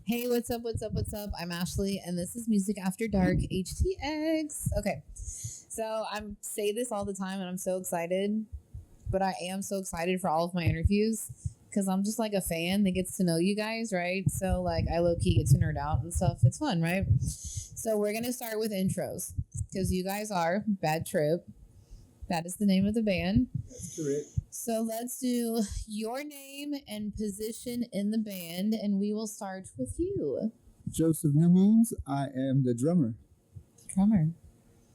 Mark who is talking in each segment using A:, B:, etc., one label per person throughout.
A: Hey, what's up? What's up? What's up? I'm Ashley, and this is Music After Dark HTX. Okay, so I say this all the time, and I'm so excited, but I am so excited for all of my interviews because I'm just like a fan that gets to know you guys, right? So like I low key get to nerd out and stuff. It's fun, right? So we're gonna start with intros because you guys are Bad Trip. That is the name of the band.
B: That's correct.
A: So let's do your name and position in the band, and we will start with you.
B: Joseph Newmoons. I am the drummer
A: Drummer.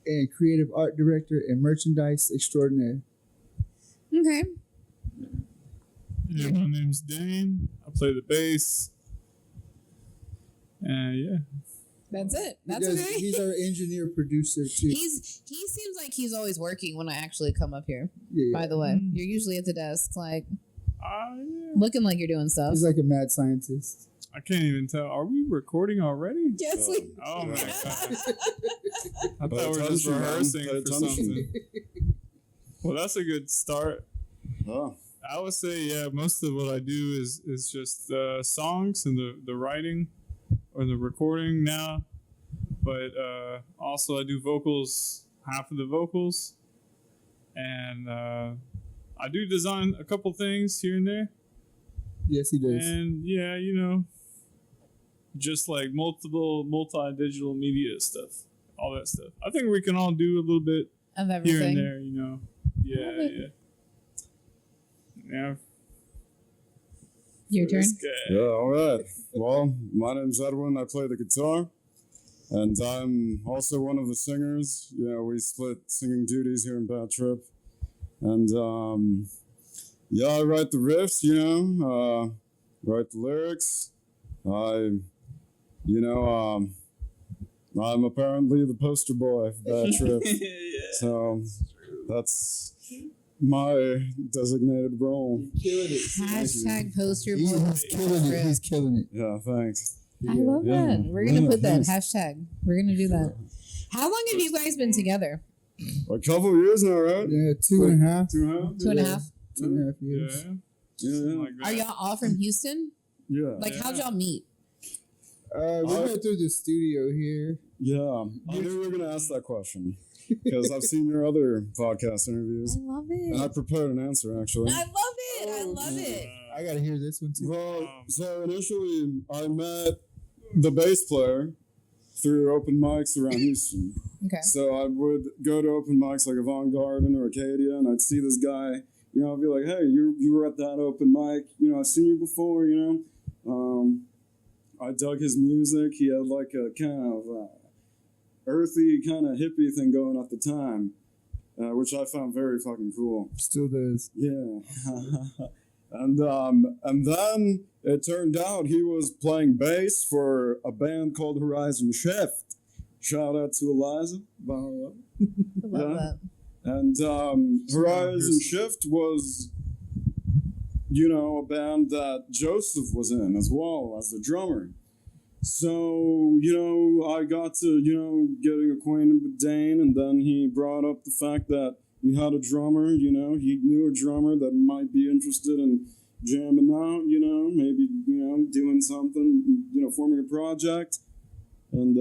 B: and creative art director and merchandise extraordinaire.
A: Okay.
C: Yeah, my name's Dane. I play the bass. Yeah.
A: That's it. That's
B: Because
A: okay.
B: He's our engineer producer too.
A: He seems like he's always working when I actually come up here.
B: Yeah.
A: By the way, you're usually at the desk, like
C: Yeah.
A: looking like you're doing stuff.
B: He's like a mad scientist.
C: I can't even tell. Are we recording already?
A: Yes, we.
C: Oh my god. I
D: Pay
C: thought we were just
D: attention, man.
C: rehearsing
D: Pay
C: for
D: attention.
C: something. Well, that's a good start.
D: Oh,
C: I would say, yeah, most of what I do is just songs and the writing or the recording now. But also I do vocals, half of the vocals. And I do design a couple things here and there.
B: Yes, he does.
C: And yeah, just like multi-digital media stuff, all that stuff. I think we can all do a little bit
A: Of
C: here
A: everything.
C: and there, Yeah,
A: Love it.
C: yeah. Yeah.
A: Your turn.
C: This guy.
D: yeah, all right. Well, my name's Edwin. I play the guitar. And I'm also one of the singers. We split singing duties here in Bad Trip. And, I write the riffs, write the lyrics. I'm apparently the poster boy for Bad Trip. So that's my designated role.
B: Killing it.
A: Hashtag poster boy.
B: He's killing it. He's killing it.
D: Yeah, thanks.
A: I love
D: Yeah.
A: that. We're gonna
D: Yeah,
A: put that
D: thanks.
A: hashtag. We're gonna do that. How long have you guys been together?
D: A couple of years now, right?
B: Yeah, 2.5.
D: 2.5?
A: 2.5.
B: 2.5
C: Yeah.
B: years.
C: Something
D: Yeah.
C: like that.
A: Are y'all all from Houston?
D: Yeah.
A: Like, how'd
C: Yeah.
A: y'all meet?
B: We went through the studio here.
D: Yeah. I knew you were going to ask that question because I've seen your other podcast interviews.
A: I love
D: And I
A: it.
D: prepared an answer, actually.
A: I love it. I love it.
B: I gotta hear this one too.
D: Well, so initially I met the bass player through open mics around Houston.
A: Okay.
D: So I would go to open mics like Avant Garden or Arcadia, and I'd see this guy. I'd be like, "Hey, you were at that open mic. I've seen you before. I dug his music. He had like a kind of earthy, kind of hippie thing going at the time, which I found very fucking cool.
B: Still does.
D: Yeah." And then it turned out he was playing bass for a band called Horizon Shift. Shout out to Eliza, by the way.
A: I love
D: Yeah.
A: that.
D: And Horizon Shift was, a band that Joseph was in as well as the drummer. So, I got to, getting acquainted with Dane, and then he brought up the fact that he had a drummer, he knew a drummer that might be interested in jamming out, maybe, doing something, forming a project. And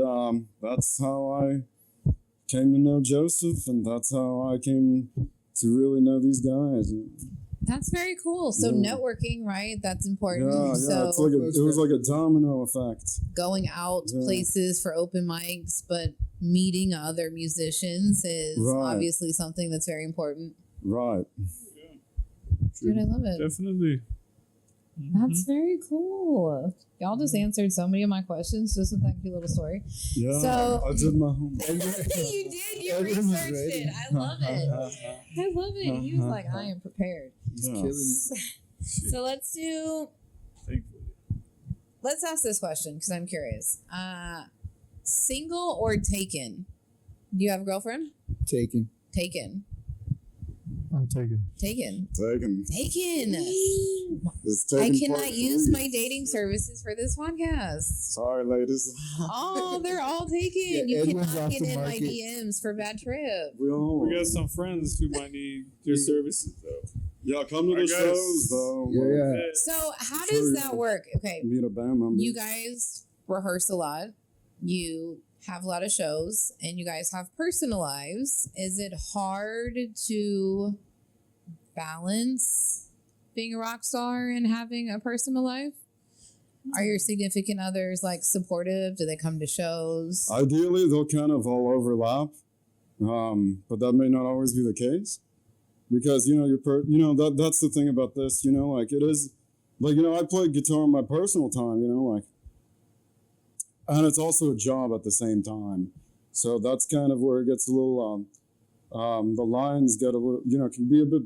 D: that's how I came to know Joseph, and that's how I came to really know these guys.
A: That's very cool. So
D: Yeah.
A: networking, right? That's important.
D: Yeah,
A: So
D: it's like it was like a domino effect.
A: going out
D: Yeah.
A: places for open mics, but meeting other musicians is
D: Right.
A: obviously something that's very important.
D: Right.
A: Dude, I love it.
C: Definitely.
A: That's very cool. Y'all just answered so many of my questions just with that cute little story.
D: Yeah.
A: So-
D: I did my homework.
A: You did. You
B: Everyone was
A: researched
B: ready.
A: it. I love it. I love it. He was like, I am prepared.
B: He's
D: Yeah.
B: killing it.
A: So
C: Thankfully.
A: let's ask this question because I'm curious. Single or taken? Do you have a girlfriend?
B: Taken.
A: Taken.
C: I'm taking.
A: Taken.
D: Taken.
A: Taken.
D: It's
A: I
D: taken
A: cannot
D: part
A: use
D: three.
A: my dating services for this podcast.
D: Sorry, ladies.
A: Oh, they're all taken.
B: Yeah,
A: You
B: Edwin's
A: cannot
B: off
A: get
B: the
A: in my
B: market.
A: DMs for Bad Trip.
D: We
C: We got some friends who might need your services, though.
D: Yeah, come to
C: I
D: the
C: guess.
D: shows though.
B: Yeah.
A: So how
D: Sure,
A: does
D: yeah.
A: that work? Okay,
D: Meet a band member.
A: you guys rehearse a lot. You have a lot of shows, and you guys have personal lives. Is it hard to balance being a rock star and having a personal life? Are your significant others like supportive? Do they come to shows?
D: Ideally, they'll kind of all overlap, but that may not always be the case because that's the thing about this. Like it is, like I play guitar in my personal time. Like, and it's also a job at the same time. So that's kind of where it gets a little. The lines get a little, can be a bit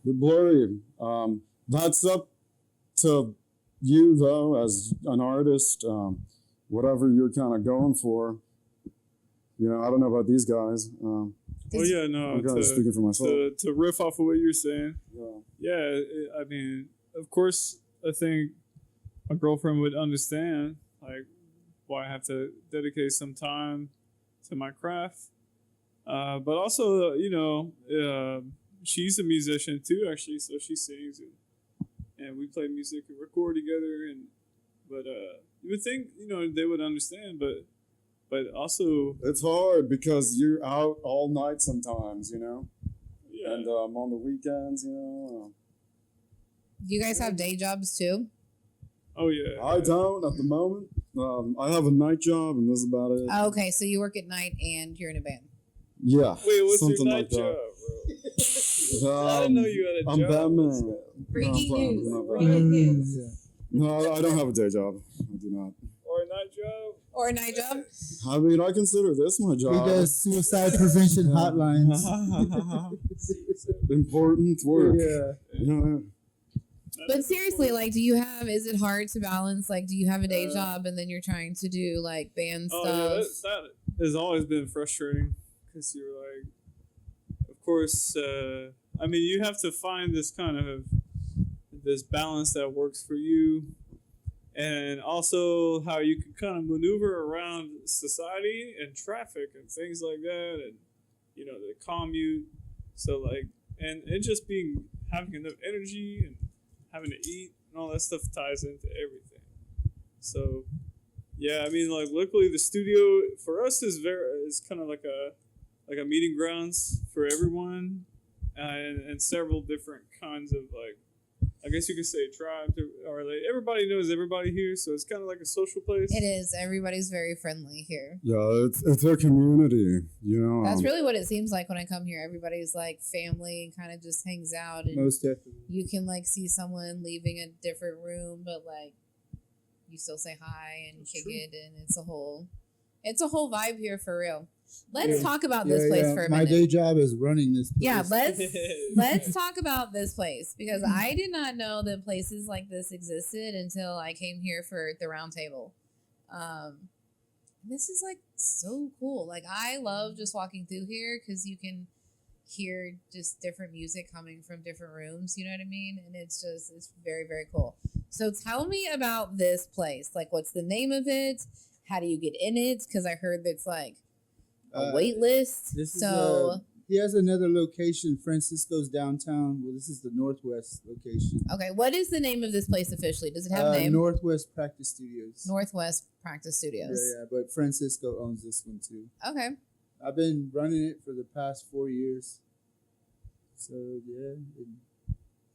D: blurry. That's up to you though, as an artist. Whatever you're kind of going for. I don't know about these guys.
C: Oh yeah, no.
D: I'm kind of speaking for myself.
C: To riff off of what you're saying,
D: Yeah.
C: I mean, of course, I think a girlfriend would understand like why I have to dedicate some time to my craft, but also, she's a musician too, actually. So she sings and we play music and record together. But you would think they would understand, but also
D: It's hard because you're out all night sometimes,
C: yeah.
D: and on the weekends,
A: Do you guys have day jobs too?
C: Oh yeah.
D: I don't at the moment. I have a night job, and that's about it.
A: Okay, so you work at night and you're in a band.
D: Yeah.
C: Wait, what's
D: something
C: your
D: like
C: night job, bro? I didn't know you had a
D: I'm
C: job.
D: Batman.
A: Breaking
D: No,
A: news.
D: I'm not
A: Breaking
D: Batman.
A: news.
D: No, I don't have a day job. I do not.
C: Or a night job?
A: Or a night job?
D: I mean, I consider this my
B: He
D: job.
B: does suicide prevention hotlines.
D: Important work.
B: Yeah.
A: But seriously, like, is it hard to balance? Like, do you have a day job and then you're trying to do like band
C: Oh
A: stuff?
C: yeah, that has always been frustrating because you're like, of course, I mean, you have to find this balance that works for you, and also how you can kind of maneuver around society and traffic and things like that, and the commute. So like, and just having enough energy and having to eat and all that stuff ties into everything. So yeah, I mean, like, luckily the studio for us is kind of like a meeting grounds for everyone, and several different kinds of, like, I guess you could say tribes, or like everybody knows everybody here, so it's kind of like a social place.
A: It is. Everybody's very friendly here.
D: Yeah, it's a community,
A: That's really what it seems like when I come here. Everybody's like family and kind of just hangs out, and
B: Most definitely.
A: you can like see someone leaving a different room, but like you still say hi and kick it, and it's a whole vibe here for real. Let's talk about this place for a minute.
B: My day job is running this place.
A: Yeah, let's talk about this place, because I did not know that places like this existed until I came here for the round table. This is like so cool. Like, I love just walking through here because you can hear just different music coming from different rooms, you know what I mean? And it's very, very cool. So tell me about this place. Like, what's the name of it? How do you get in it? Because I heard it's like a wait list.
B: He has another location, Francisco's downtown. Well, this is the Northwest location.
A: Okay, what is the name of this place officially? Does it have a name?
B: Northwest Practice Studios.
A: Northwest Practice Studios.
B: Yeah, but Francisco owns this one too.
A: Okay.
B: I've been running it for the past 4 years. So yeah,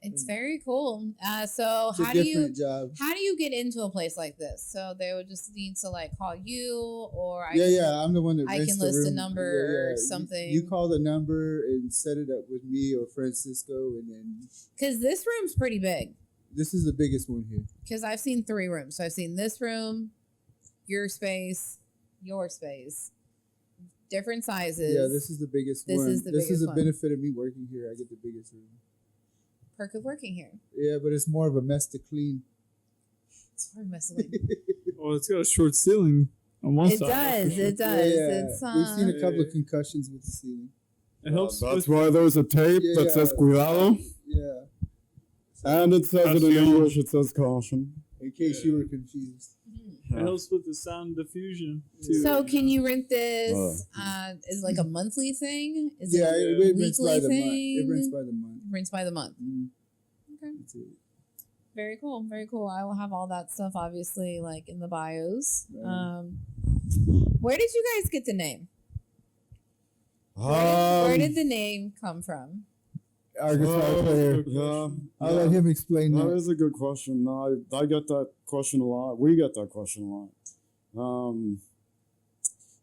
A: It's very cool. So
B: it's a
A: how do
B: different job.
A: you get into a place like this? So they would just need to like call you, or
B: I'm the one that
A: I
B: rents
A: can
B: the
A: list a
B: room.
A: number or something.
B: You call the number and set it up with me or Francisco, and then
A: because this room's pretty big.
B: this is the biggest one here.
A: Because I've seen 3 rooms. So I've seen this room, your space, different sizes.
B: Yeah, this is the biggest one. This is the benefit of me working here. I get the biggest room.
A: Perk of working here.
B: Yeah, but it's more of a mess to clean.
A: It's more messy.
C: Well, it's got a short ceiling on one
A: It
C: side.
A: does. It does.
B: Yeah,
A: It's,
B: we've seen a couple
C: Yeah.
B: of concussions with the ceiling.
C: It helps.
D: That's
C: with,
D: why there's a tape
B: Yeah,
D: that says cuidado,
B: Yeah,
D: and it says it in
C: Caution.
D: English. It says caution.
B: in case you were confused.
C: It helps with the sound diffusion too.
A: So can you rent this?
D: Oh.
A: Is it like a monthly thing? Is
B: Yeah,
A: it
B: it rents by
A: weekly
B: the month. It
A: thing?
B: rents by the month.
A: Rents by the month. Okay.
B: That's it.
A: Very cool. Very cool. I will have all that stuff obviously like in the bios.
B: Right.
A: Where did you guys get the name? Where did the name come from?
B: Our guitar player.
D: Yeah,
B: I'll let him explain
D: that
B: that.
D: is a good question. I get that question a lot. We get that question a lot.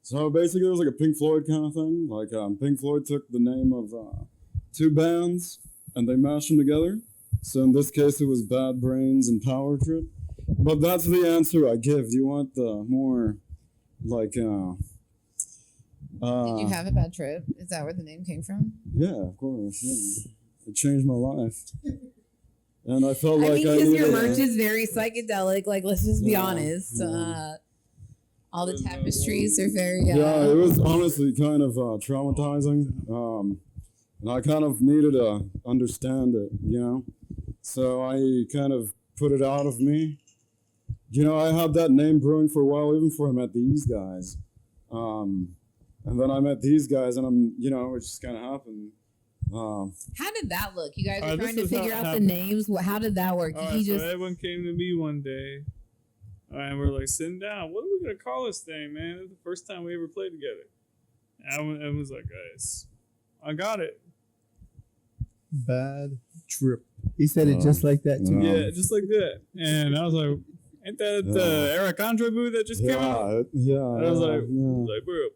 D: So basically, it was like a Pink Floyd kind of thing. Like Pink Floyd took the name of two bands and they mashed them together. So in this case, it was Bad Brains and Power Trip. But that's the answer I give. Do you want the more like?
A: Did you have a bad trip? Is that where the name came from?
D: Yeah, of course. Yeah. It changed my life. And I felt
A: I
D: like
A: mean, because your
D: needed
A: merch is very psychedelic. Like, let's just be
D: Yeah,
A: honest.
D: yeah.
A: All the tapestries are very.
D: Yeah, it was honestly kind of traumatizing. And I kind of needed to understand it, you know? So I kind of put it out of me. You know, I had that name brewing for a while, even before I met these guys. And then I met these guys, and it just kind of happened.
A: How did that look? You guys were
C: This
A: trying to
C: is how
A: figure
C: it
A: out the
C: happened.
A: names. How did that work? Did
C: All
A: he
C: right,
A: just?
C: so Edwin came to me one day, and we're like sitting down. What are we gonna call this thing, man? It's the first time we ever played together. And Edwin was like, guys, I got it.
B: Bad trip. He said it just like that too.
C: Yeah, just like that. And I was like, ain't that the Alejandro movie that just came out?
D: Yeah.
C: I was like, bro.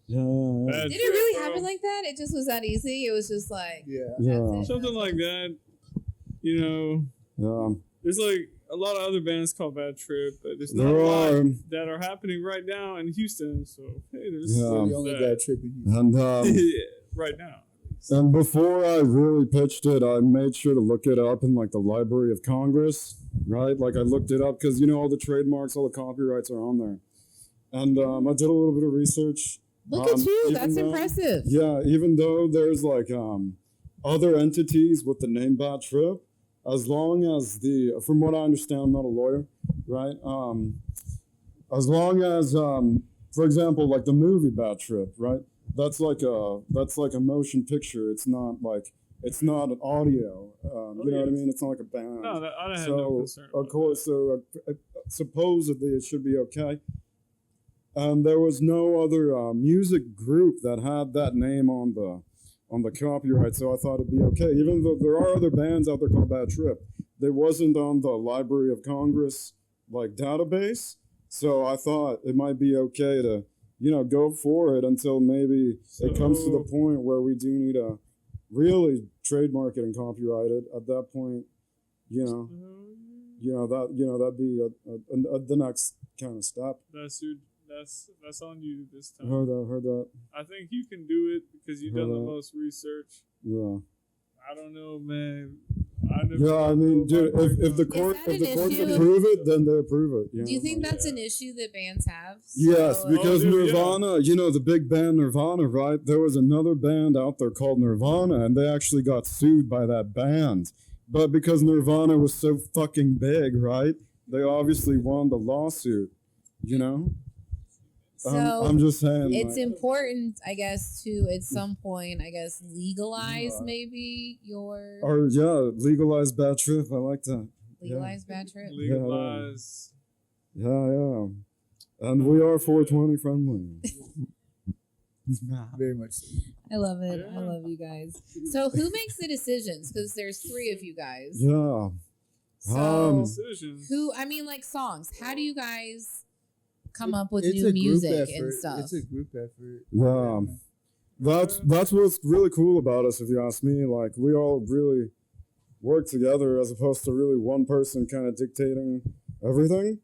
D: Yeah.
C: bad
A: Did
C: trip,
A: it really
C: bro.
A: happen like that? It just was that easy. It was just like
B: Yeah.
D: Yeah.
C: Something like that. You know,
D: Yeah.
C: there's like a lot of other bands called Bad Trip, but there's not
D: There
C: a lot
D: are.
C: that are happening right now in Houston. So hey, there's
D: Yeah.
B: The only
C: that.
B: bad trip in Houston.
D: And
C: Yeah, right now.
D: and before I really pitched it, I made sure to look it up in like the Library of Congress, right? Like I looked it up because all the trademarks, all the copyrights are on there. And I did a little bit of research.
A: look at you.
D: even
A: That's
D: though-
A: impressive.
D: Yeah, even though there's like other entities with the name Bad Trip, as long as from what I understand, I'm not a lawyer, right? As long as, for example, like the movie Bad Trip, right? That's like a motion picture. It's not an audio. You know what I mean? It's not like a band.
C: No, I had no concern.
D: Of
C: about
D: course, so supposedly it should be okay. There was no other music group that had that name on the copyright, so I thought it'd be okay. Even though there are other bands out there called Bad Trip, they wasn't on the Library of Congress like database, so I thought it might be okay to go for it until maybe it comes to the point where we do need to really trademark it and copyright it. At that point, that'd be the next kind of step.
C: That's on you this time.
D: Heard that.
C: I think you can do it because you've done the
D: Heard that.
C: most research.
D: Yeah.
C: I don't know, man. I never
D: Yeah, I mean, dude, if the court
A: that an
D: courts
A: issue?
D: approve it, then they approve it.
A: Do you think
C: Yeah.
A: that's an issue that bands have?
D: Yes,
A: So,
D: because
C: dude, yeah.
D: Nirvana, the big band Nirvana, right? There was another band out there called Nirvana, and they actually got sued by that band. But because Nirvana was so fucking big, right? They obviously won the lawsuit,
A: So
D: I'm just saying.
A: it's
D: like,
A: important, I guess, to at some point, legalize maybe your
D: or legalize Bad Trip. I like that.
A: legalize bad trip.
C: legalize.
D: Yeah. And we are 420 friendly.
B: Very much so.
A: I love it. I
C: Yeah.
A: love you guys. So who makes the decisions? Because there's 3 of you guys.
D: Yeah.
A: So
C: Decisions.
A: who? I mean, like songs. How do you guys come up with
B: It's
A: new
B: a group
A: music
B: effort.
A: and stuff?
B: It's a group effort.
D: Yeah. That's what's really cool about us, if you ask me. Like, we all really work together as opposed to really one person kind of dictating everything.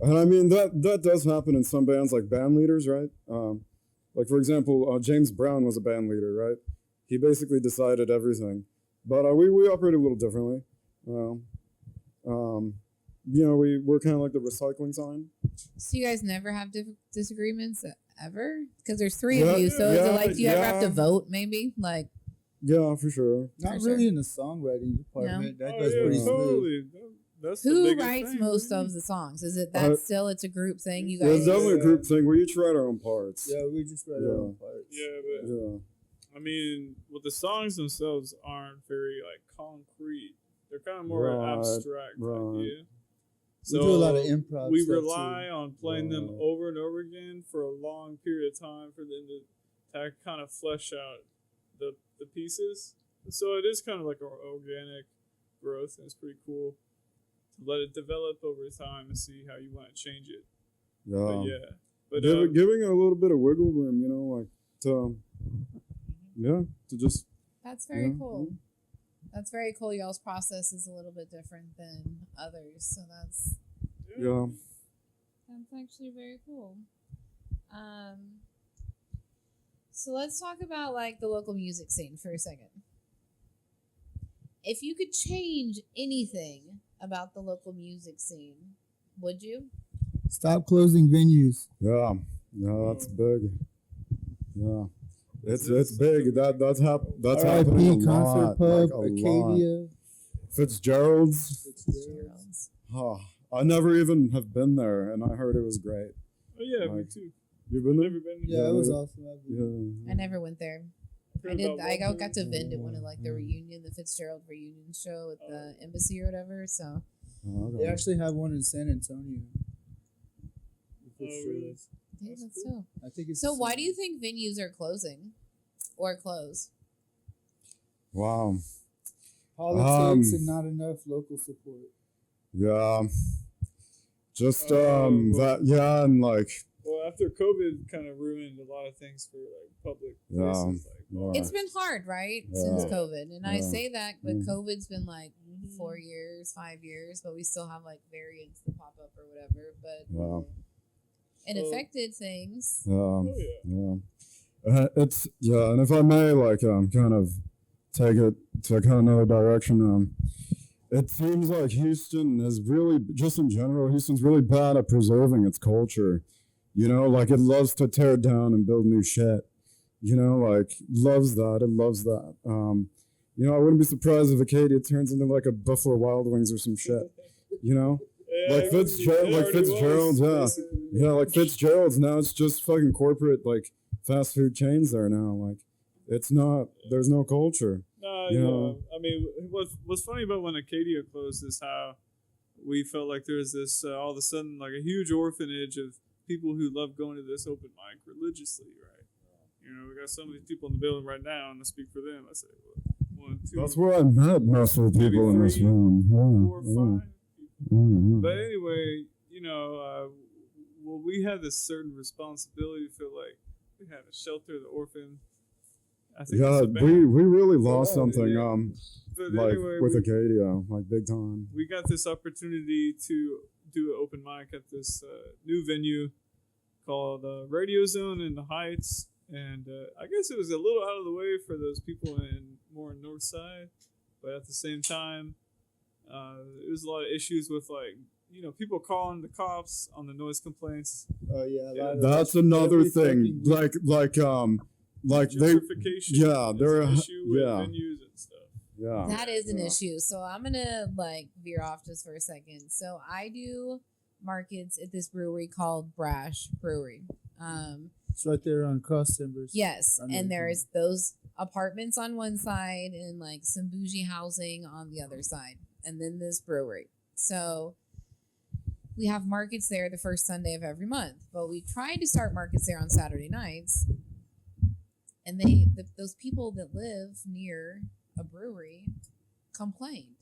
D: And I mean, that does happen in some bands, like band leaders, right? Like, for example, James Brown was a band leader, right? He basically decided everything. But we operate a little differently. We're kind of like the recycling sign.
A: So you guys never have disagreements ever? Because there's 3 of you. So is it like, do you ever have to
D: yeah.
A: vote? Maybe
D: Yeah, for sure.
B: Not
A: For
B: really
A: sure.
B: in the songwriting department. That
C: Oh,
B: goes
C: yeah,
B: pretty smooth.
C: totally. That's the
A: Who
C: biggest
A: writes
C: thing.
A: most
C: What do you
A: of the songs? Is it that still it's a group thing? You
D: It's
A: guys
D: definitely a
B: Yeah.
D: group thing. We each write our own parts.
B: Yeah, we just write our own parts.
C: mean? Yeah, but
D: Yeah.
C: I mean, well, the songs themselves aren't very like concrete. They're kind of more
D: Right,
C: abstract
D: right.
C: idea.
B: We do a lot of improv.
C: We
B: stuff
C: rely
B: too.
C: on playing them
D: Right.
C: over and over again for a long period of time for them to kind of flesh out the pieces. So it is kind of like an organic growth, and it's pretty cool to let it develop over time and see how you want to change it. But
D: Yeah.
C: yeah, but
D: Giving it a little bit of wiggle room, you know, like to just
A: That's very
D: Yeah.
A: cool. That's very cool. Y'all's process is a little bit different than others, so that's actually very cool. So let's talk about like the local music scene for a second. If you could change anything about the local music scene, would you?
B: Stop closing venues.
D: yeah, that's big. Yeah. It's big. That's happening a
B: RIP Concert
D: lot.
B: Pub,
D: like a lot.
B: Acadia.
D: Fitzgerald's.
A: Fitzgerald's.
D: Oh, I never even have been there, and I heard it was great.
C: oh yeah, me
D: like-
C: too.
D: You've been there?
C: Never been.
B: Yeah, it was
D: Yeah.
B: awesome.
D: Yeah.
A: I never went there. I
C: Heard
A: did.
C: about
A: I
C: one
A: got to
C: time.
A: vend at one of like the reunion, the Fitzgerald reunion show at the embassy or whatever. So
D: Oh,
B: They
D: okay.
B: actually have one in San Antonio.
C: really?
A: yeah,
C: That's
A: that's
C: cool.
A: dope.
B: I think it's.
A: So why do you think venues are closing or close?
D: Wow.
B: politics and not enough local support?
D: Yeah. Just
C: well-
D: that and like
C: Well, after COVID kind of ruined a lot of things for like public
D: Yeah.
C: places. Like,
D: Yeah.
A: It's been hard, right, since
C: Yeah.
A: COVID, and I
D: Yeah.
A: say that, but
D: Mm.
A: COVID's been like 4 years, 5 years, but we still have like variants that pop up or whatever. But
D: Yeah.
A: it
C: Well-
A: affected things.
C: oh yeah.
D: It's and if I may like kind of take it to kind of another direction, it seems like Houston is really, just in general, Houston's really bad at preserving its culture. You know, like it loves to tear down and build new shit. You know, like loves that. It loves that. You know, I wouldn't be surprised if Acadia turns into like a Buffalo Wild Wings or some shit. You know,
C: Yeah,
D: Like
C: it
D: Fitzgerald-
C: it
D: like
C: already
D: Fitzgerald's,
C: was,
D: yeah.
C: basically.
D: yeah, like Fitzgerald's now. It's just fucking corporate like fast food chains there now. Like it's not. There's no culture.
C: No,
D: You
C: yeah.
D: know?
C: I mean, what's funny about when Acadia closed is how we felt like there was this all of a sudden like a huge orphanage of people who love going to this open mic religiously, right? You know, we got some of these people in the building right now, and I speak for them. I say, well, 1, 2,
D: That's where I met most of the
C: Maybe
D: people in this
C: 3,
D: room.
C: 4,
D: Yeah,
C: 5.
D: yeah.
C: But anyway, you know, well, we had this certain responsibility to feel like we had to shelter the orphan. I think
D: Yeah,
C: it's a bad-
D: we really lost
C: Yeah,
D: something.
C: yeah. But
D: Like
C: anyway,
D: with
C: we,
D: Acadia, like big time.
C: we got this opportunity to do an open mic at this new venue called Radio Zone in the Heights, and I guess it was a little out of the way for those people in more North Side, but at the same time, there was a lot of issues with like people calling the cops on the noise complaints.
B: Oh yeah, a lot of
D: That's
B: that.
D: another
B: Every
D: thing.
B: fucking week.
D: Like they,
C: Gentrification
D: yeah,
C: is
D: they're
C: an issue with
D: yeah.
C: venues and stuff.
D: yeah.
A: That is an
D: Yeah.
A: issue. So I'm gonna like veer off just for a second. So I do markets at this brewery called Brash Brewery.
B: It's right there on Cross Timbers.
A: Yes,
B: I know
A: and
B: what you
A: there's those apartments on one side and like some bougie housing on the other side, and then this brewery. So we have markets there the first Sunday of every month, but we tried to start markets there on Saturday nights, and those people that live near a brewery complained,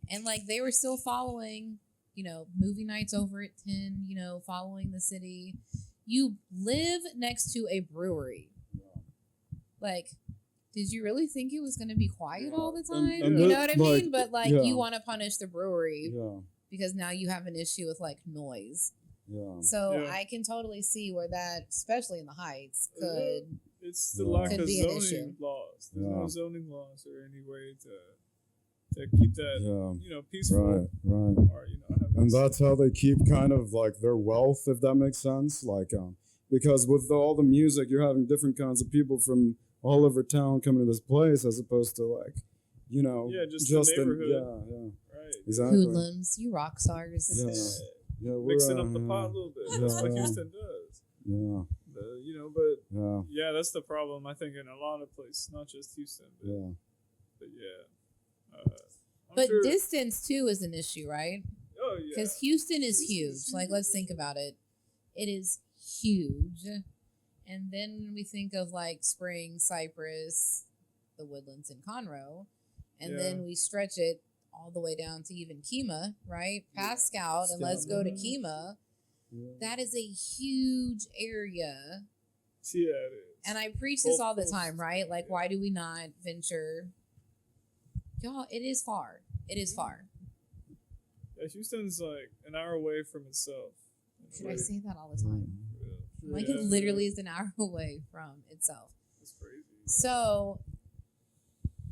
A: and like they were still following, movie nights over at 10, following the city. You live next to a brewery. Like, did you really think it was going to be quiet all the time?
D: and
A: You
D: the-
A: know what I
D: like,
A: mean? But like,
D: yeah.
A: you want to punish the brewery
D: Yeah,
A: because now you have an issue with like noise.
D: yeah.
A: So
C: Yeah.
A: I can totally see where that, especially in the Heights, could.
C: It's the
D: Yeah.
C: lack
A: Could
C: of
A: be an
C: zoning
A: issue.
C: laws. There's
D: Yeah.
C: no zoning laws or any way to keep that
D: Yeah,
C: peaceful
D: right.
C: or having
D: And that's how they keep kind of like their wealth, if that makes sense. Like, because with all the music, you're having different kinds of people from all over town coming to this place, as opposed to like, you know,
C: Yeah, just the neighborhood.
D: yeah,
C: Right.
D: exactly.
A: Hoodlums, you rock stars.
D: Yeah, we're,
C: Mixing up the pot a little bit. That's what Houston does.
D: Yeah,
C: But
D: yeah,
C: that's the problem. I think in a lot of places, not just Houston.
D: yeah.
C: But yeah. I'm
A: But
C: sure,
A: distance too is an issue, right?
C: oh yeah.
A: Because Houston is huge. Like, let's think about it. It is huge. And then we think of like Spring, Cypress, the Woodlands, and Conroe. And then we stretch it all the way down to even Kemah, right? Past Scout, and let's go to Kemah.
D: Yeah.
A: That is a huge area.
C: Yeah, it is.
A: And I preach this all the time, right? Like, why do we not venture? Y'all, it is far. It is far.
C: Yeah, Houston's like an hour away from itself.
A: Should I say that all the time?
C: Yeah.
A: Like, it literally is an hour away from itself.
C: It's crazy.
A: So,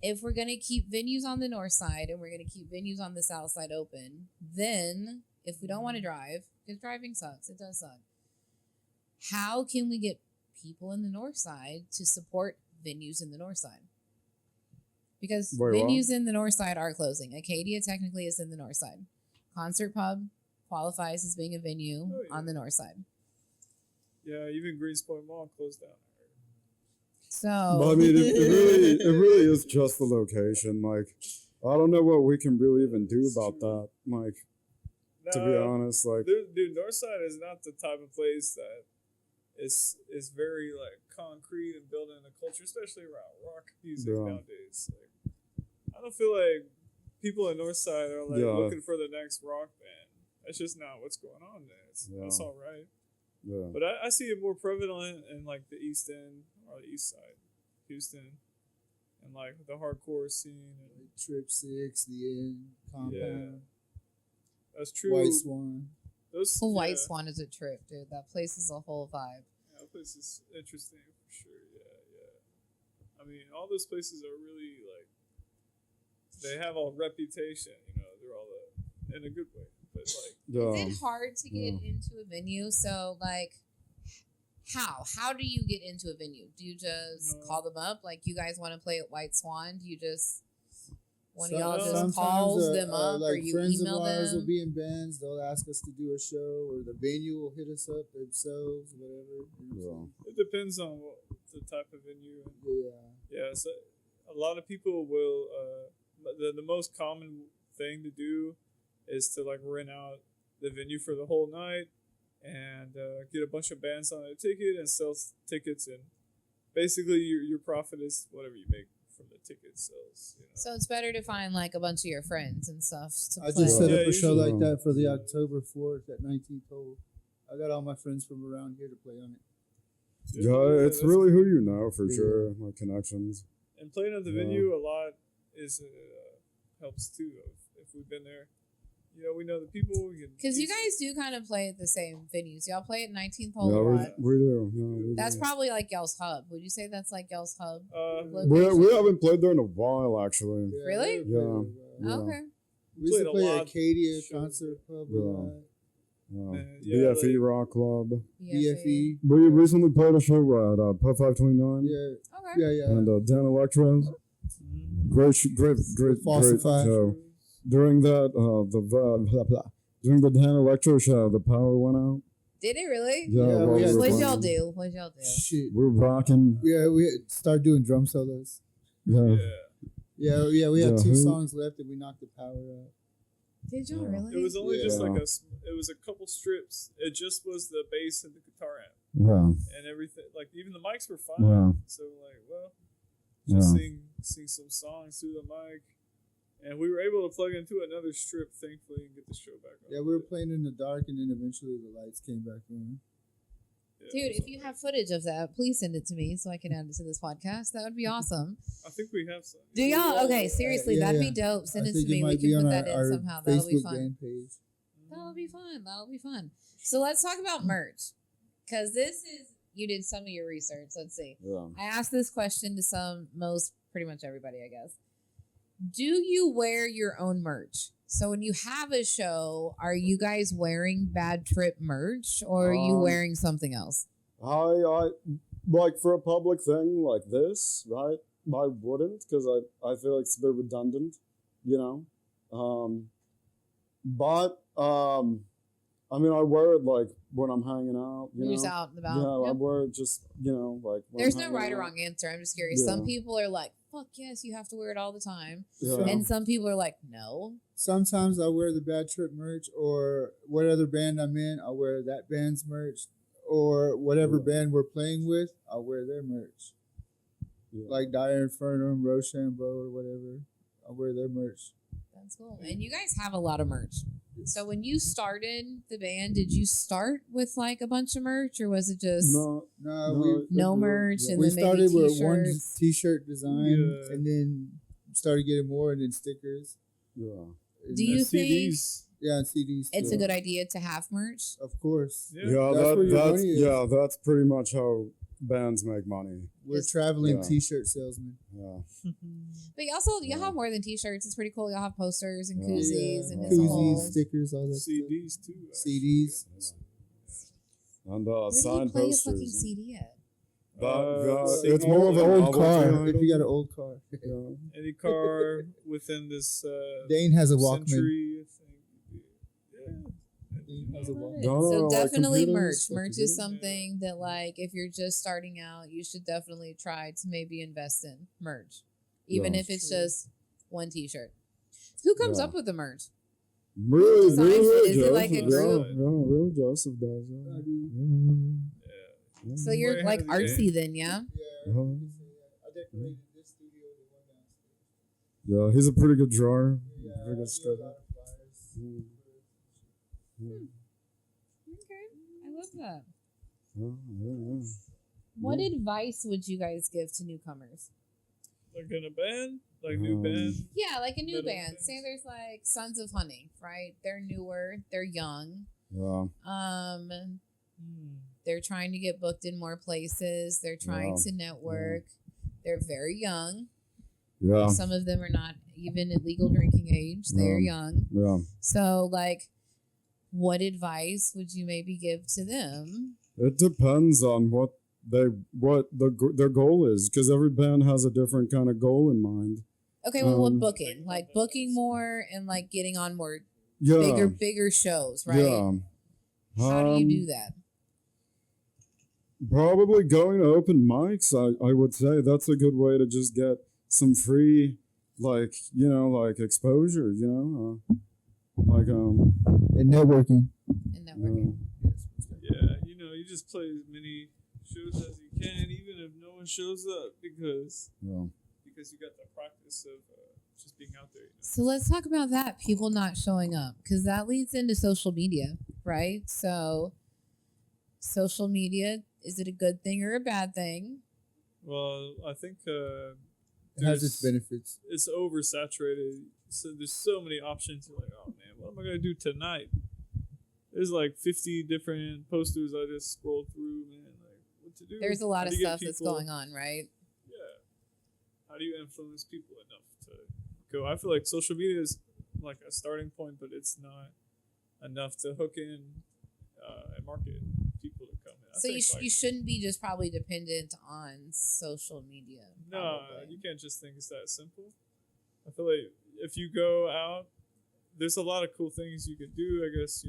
A: if we're going to keep venues on the north side and we're going to keep venues on the south side open, then if we don't want to drive, because driving sucks, it does suck, how can we get people in the north side to support venues in the north side? Because venues in the north side are closing. Acadia technically is in the north side. Concert Pub qualifies as being a venue on the north side.
C: Yeah, even Greenspoint Mall closed down.
A: So,
D: But I mean, it really is just the location. Like, I don't know what we can really even do about that. Like, to be honest, like,
C: dude, Northside is not the type of place that is very like concrete and building a culture, especially around rock music nowadays. Like, I don't feel like people in Northside are like looking for the next rock band. That's just not what's going on there. That's all right.
D: yeah.
C: But I see it more prevalent in like the East End or the East Side, Houston, and like the hardcore scene. And,
B: Trip 6, The End, Compound.
C: That's true.
B: White Swan.
C: Those
A: White Swan is a trip, dude. That place is a whole vibe.
C: Yeah, that place is interesting for sure. Yeah. I mean, all those places are really like they have a reputation. You know, they're all in a good way. But like,
A: is it hard to get into a venue? So like, how do you get into a venue? Do you just call them up? Like, you guys want to play at White Swan? Do you just one of y'all just calls them up,
B: like
A: or you
B: friends
A: email
B: of ours
A: them?
B: will be in bands. They'll ask us to do a show, or the venue will hit us up themselves, whatever. You know
C: it depends on what the type of venue.
B: Yeah.
C: So a lot of people will. The most common thing to do is to like rent out the venue for the whole night and get a bunch of bands on a ticket and sell tickets, and basically your profit is whatever you make from the ticket sales. You know?
A: So it's better to find like a bunch of your friends and stuff to
B: I
A: play.
B: just set up a show
C: usually.
B: like that for the October 4th at 19th hole. I got all my friends from around here to play on it.
D: Yeah, it's really who you know for sure, like connections.
C: And playing at the venue a lot is helps too. If we've been there, you know, we know the people.
A: Because you guys do kind of play at the same venues. Y'all play at 19th hole
D: Yeah,
A: a lot.
D: we do. Yeah, we
A: That's
D: do.
A: probably like y'all's hub. Would you say that's like y'all's hub?
D: We haven't played there in a while, actually.
B: Yeah,
A: Really?
D: Yeah.
A: Okay.
B: We used to
C: Played a
B: play
C: lot.
B: at Acadia
C: Sure.
B: Concert Pub.
D: Yeah.
C: Yeah,
D: BFE Rock Club.
B: BFE.
D: We recently played a show at Pub 529.
B: Yeah.
A: Okay.
B: Yeah.
D: And Dan Electro's. Great
B: Falsified.
D: show. During that, during the Dan Electro show, the power went out.
A: Did it really?
B: Yeah,
D: well,
B: we had-
D: we're
A: What'd y'all
D: fine.
A: do? What'd y'all do?
B: Shit.
D: We're rocking.
B: Yeah, we started doing drum solos.
D: Yeah.
B: Yeah, we had
D: Yeah,
B: two
D: who-
B: songs left and we knocked the power out.
A: Did y'all
D: Yeah.
A: really?
C: It was only just
D: Yeah.
C: like it was a couple strips. It just was the bass and the guitar amp
D: Yeah.
C: and everything. Like even the mics were fine.
D: Yeah.
C: So like, well, just
D: Yeah.
C: sing some songs through the mic, and we were able to plug into another strip, thankfully, and get the show back on.
B: Yeah, we were playing in the dark and then eventually the lights came back on.
C: Yeah,
A: Dude,
C: it was
A: if you have footage of that, please send it to me so I can add it to this podcast. That would be awesome.
C: I think we have some.
A: Do y'all? Okay, seriously,
B: Yeah,
A: that'd
B: yeah.
A: be dope. Send
B: I
A: it
B: think
A: to me. We
B: might be
A: can
B: on
A: put that
B: our
A: in somehow. That'll be
B: Facebook
A: fun.
B: band page.
A: That'll be fun. That'll be fun. So let's talk about merch. Because this is, you did some of your research. Let's see.
D: Yeah.
A: I asked this question to pretty much everybody, I guess. Do you wear your own merch? So when you have a show, are you guys wearing Bad Trip merch or are you wearing something else?
D: I like for a public thing like this, right? I wouldn't, because I feel like it's a bit redundant, you know. But I mean, I wear it like when I'm hanging out.
A: You're just out and about.
D: Yeah, I
A: Yep.
D: wear it just like. When
A: There's
D: I'm
A: no
D: hanging
A: right or
D: out.
A: wrong answer. I'm just curious.
D: Yeah.
A: Some people are like, fuck yes, you have to wear it all the time.
D: Yeah.
A: And some people are like, no.
B: Sometimes I wear the Bad Trip merch, or what other band I'm in, I'll wear that band's merch, or whatever band we're playing with, I'll wear their merch.
D: Yeah.
B: Like Dire Infernum, Rochambeau, or whatever, I'll wear their merch.
A: That's cool. And you guys have a lot of merch. So when you started the band, did you start with like a bunch of merch, or was it just no merch and
B: we
A: then
B: started
A: maybe
B: with one
A: t-shirts?
B: t-shirt design,
C: Yeah.
B: and then started getting more, and then stickers.
D: Yeah.
A: Do you think
C: CDs?
B: Yeah, and CDs.
A: it's
B: too.
A: a good idea to have merch?
B: Of course.
C: Yeah.
D: Yeah,
B: That's where your
D: that's
B: money is.
D: that's pretty much how bands make money.
B: We're
A: Just-
B: traveling
D: Yeah.
B: t-shirt salesmen.
D: Yeah.
A: But y'all
D: Yeah.
A: have more than t-shirts. It's pretty cool. Y'all have posters and
D: Yeah.
A: koozies and
D: Yeah.
A: it's a
B: Koozies,
A: whole.
B: stickers, all that stuff.
C: CDs too.
B: CDs.
D: And
A: Where do you
D: signed
A: play a
D: posters.
A: fucking CD at?
D: It's more of an old
B: car.
D: car.
B: If you got an old car.
D: Yeah.
C: Any car within this
B: Dane has a Walkman.
C: century, I think. Yeah.
B: Dane has a
A: I love
B: Walkman.
A: it.
D: No,
A: So
D: like
A: definitely
D: computers,
A: merch. Merch
D: computers.
A: is something that, like, if you're just starting out, you should definitely try to maybe invest in merch, even
D: Yeah.
A: if it's just one t-shirt. Who comes
D: Yeah.
A: up with the merch?
D: Really,
A: Designs it?
D: really,
A: Is it like a
D: Joseph,
A: group?
D: Yeah, really, Joseph does. Yeah.
B: I do.
D: Yeah.
A: So you're
C: Way
A: like
C: ahead of the
A: artsy then, yeah?
B: Yeah,
D: Uh-huh.
B: I decorated this studio with one downstairs.
D: Yeah, he's a pretty good drawer.
B: Yeah,
D: Pretty
B: I
D: good
B: do a
D: sketcher.
B: lot of flyers.
D: Mm. Yeah.
A: Okay, I love that.
D: Yeah.
A: What advice would you guys give to newcomers?
C: Like in a band, like new band.
A: Yeah, like a new
C: Middle
A: band.
C: bands.
A: Say there's like Sons of Honey, right? They're newer, they're young.
D: Yeah.
A: They're trying to get booked in more places. They're trying
D: Yeah.
A: to network. They're very young.
D: Yeah.
A: Some of them are not even at legal drinking age. They're young.
D: Yeah.
A: So, like, what advice would you maybe give to them?
D: It depends on what their goal is, because every band has a different kind of goal in mind.
A: Okay, well, what
D: Um,
A: booking? Like booking more and like getting on more
D: Yeah.
A: bigger shows, right?
D: Yeah.
A: How do you do that?
D: Probably going to open mics. I would say that's a good way to just get some free, like exposure.
B: And networking.
A: And networking.
C: Yeah, you just play as many shows as you can, even if no one shows up, because you got the practice of just being out there.
A: So let's talk about that. People not showing up, because that leads into social media, right? So, social media, is it a good thing or a bad thing?
C: Well, I think
B: It has its benefits.
C: it's oversaturated. So there's so many options. You're like, oh man, what am I gonna do tonight? There's like 50 different posters I just scrolled through, man. Like, what to do?
A: There's a lot
C: How
A: of
C: do you get
A: stuff that's
C: people-
A: going on, right?
C: Yeah. How do you influence people enough to go? I feel like social media is like a starting point, but it's not enough to hook in and market people to come in. I
A: So
C: think,
A: you shouldn't be just probably dependent on social media.
C: no,
A: probably.
C: you can't just think it's that simple. I feel like if you go out, there's a lot of cool things you could do, I guess,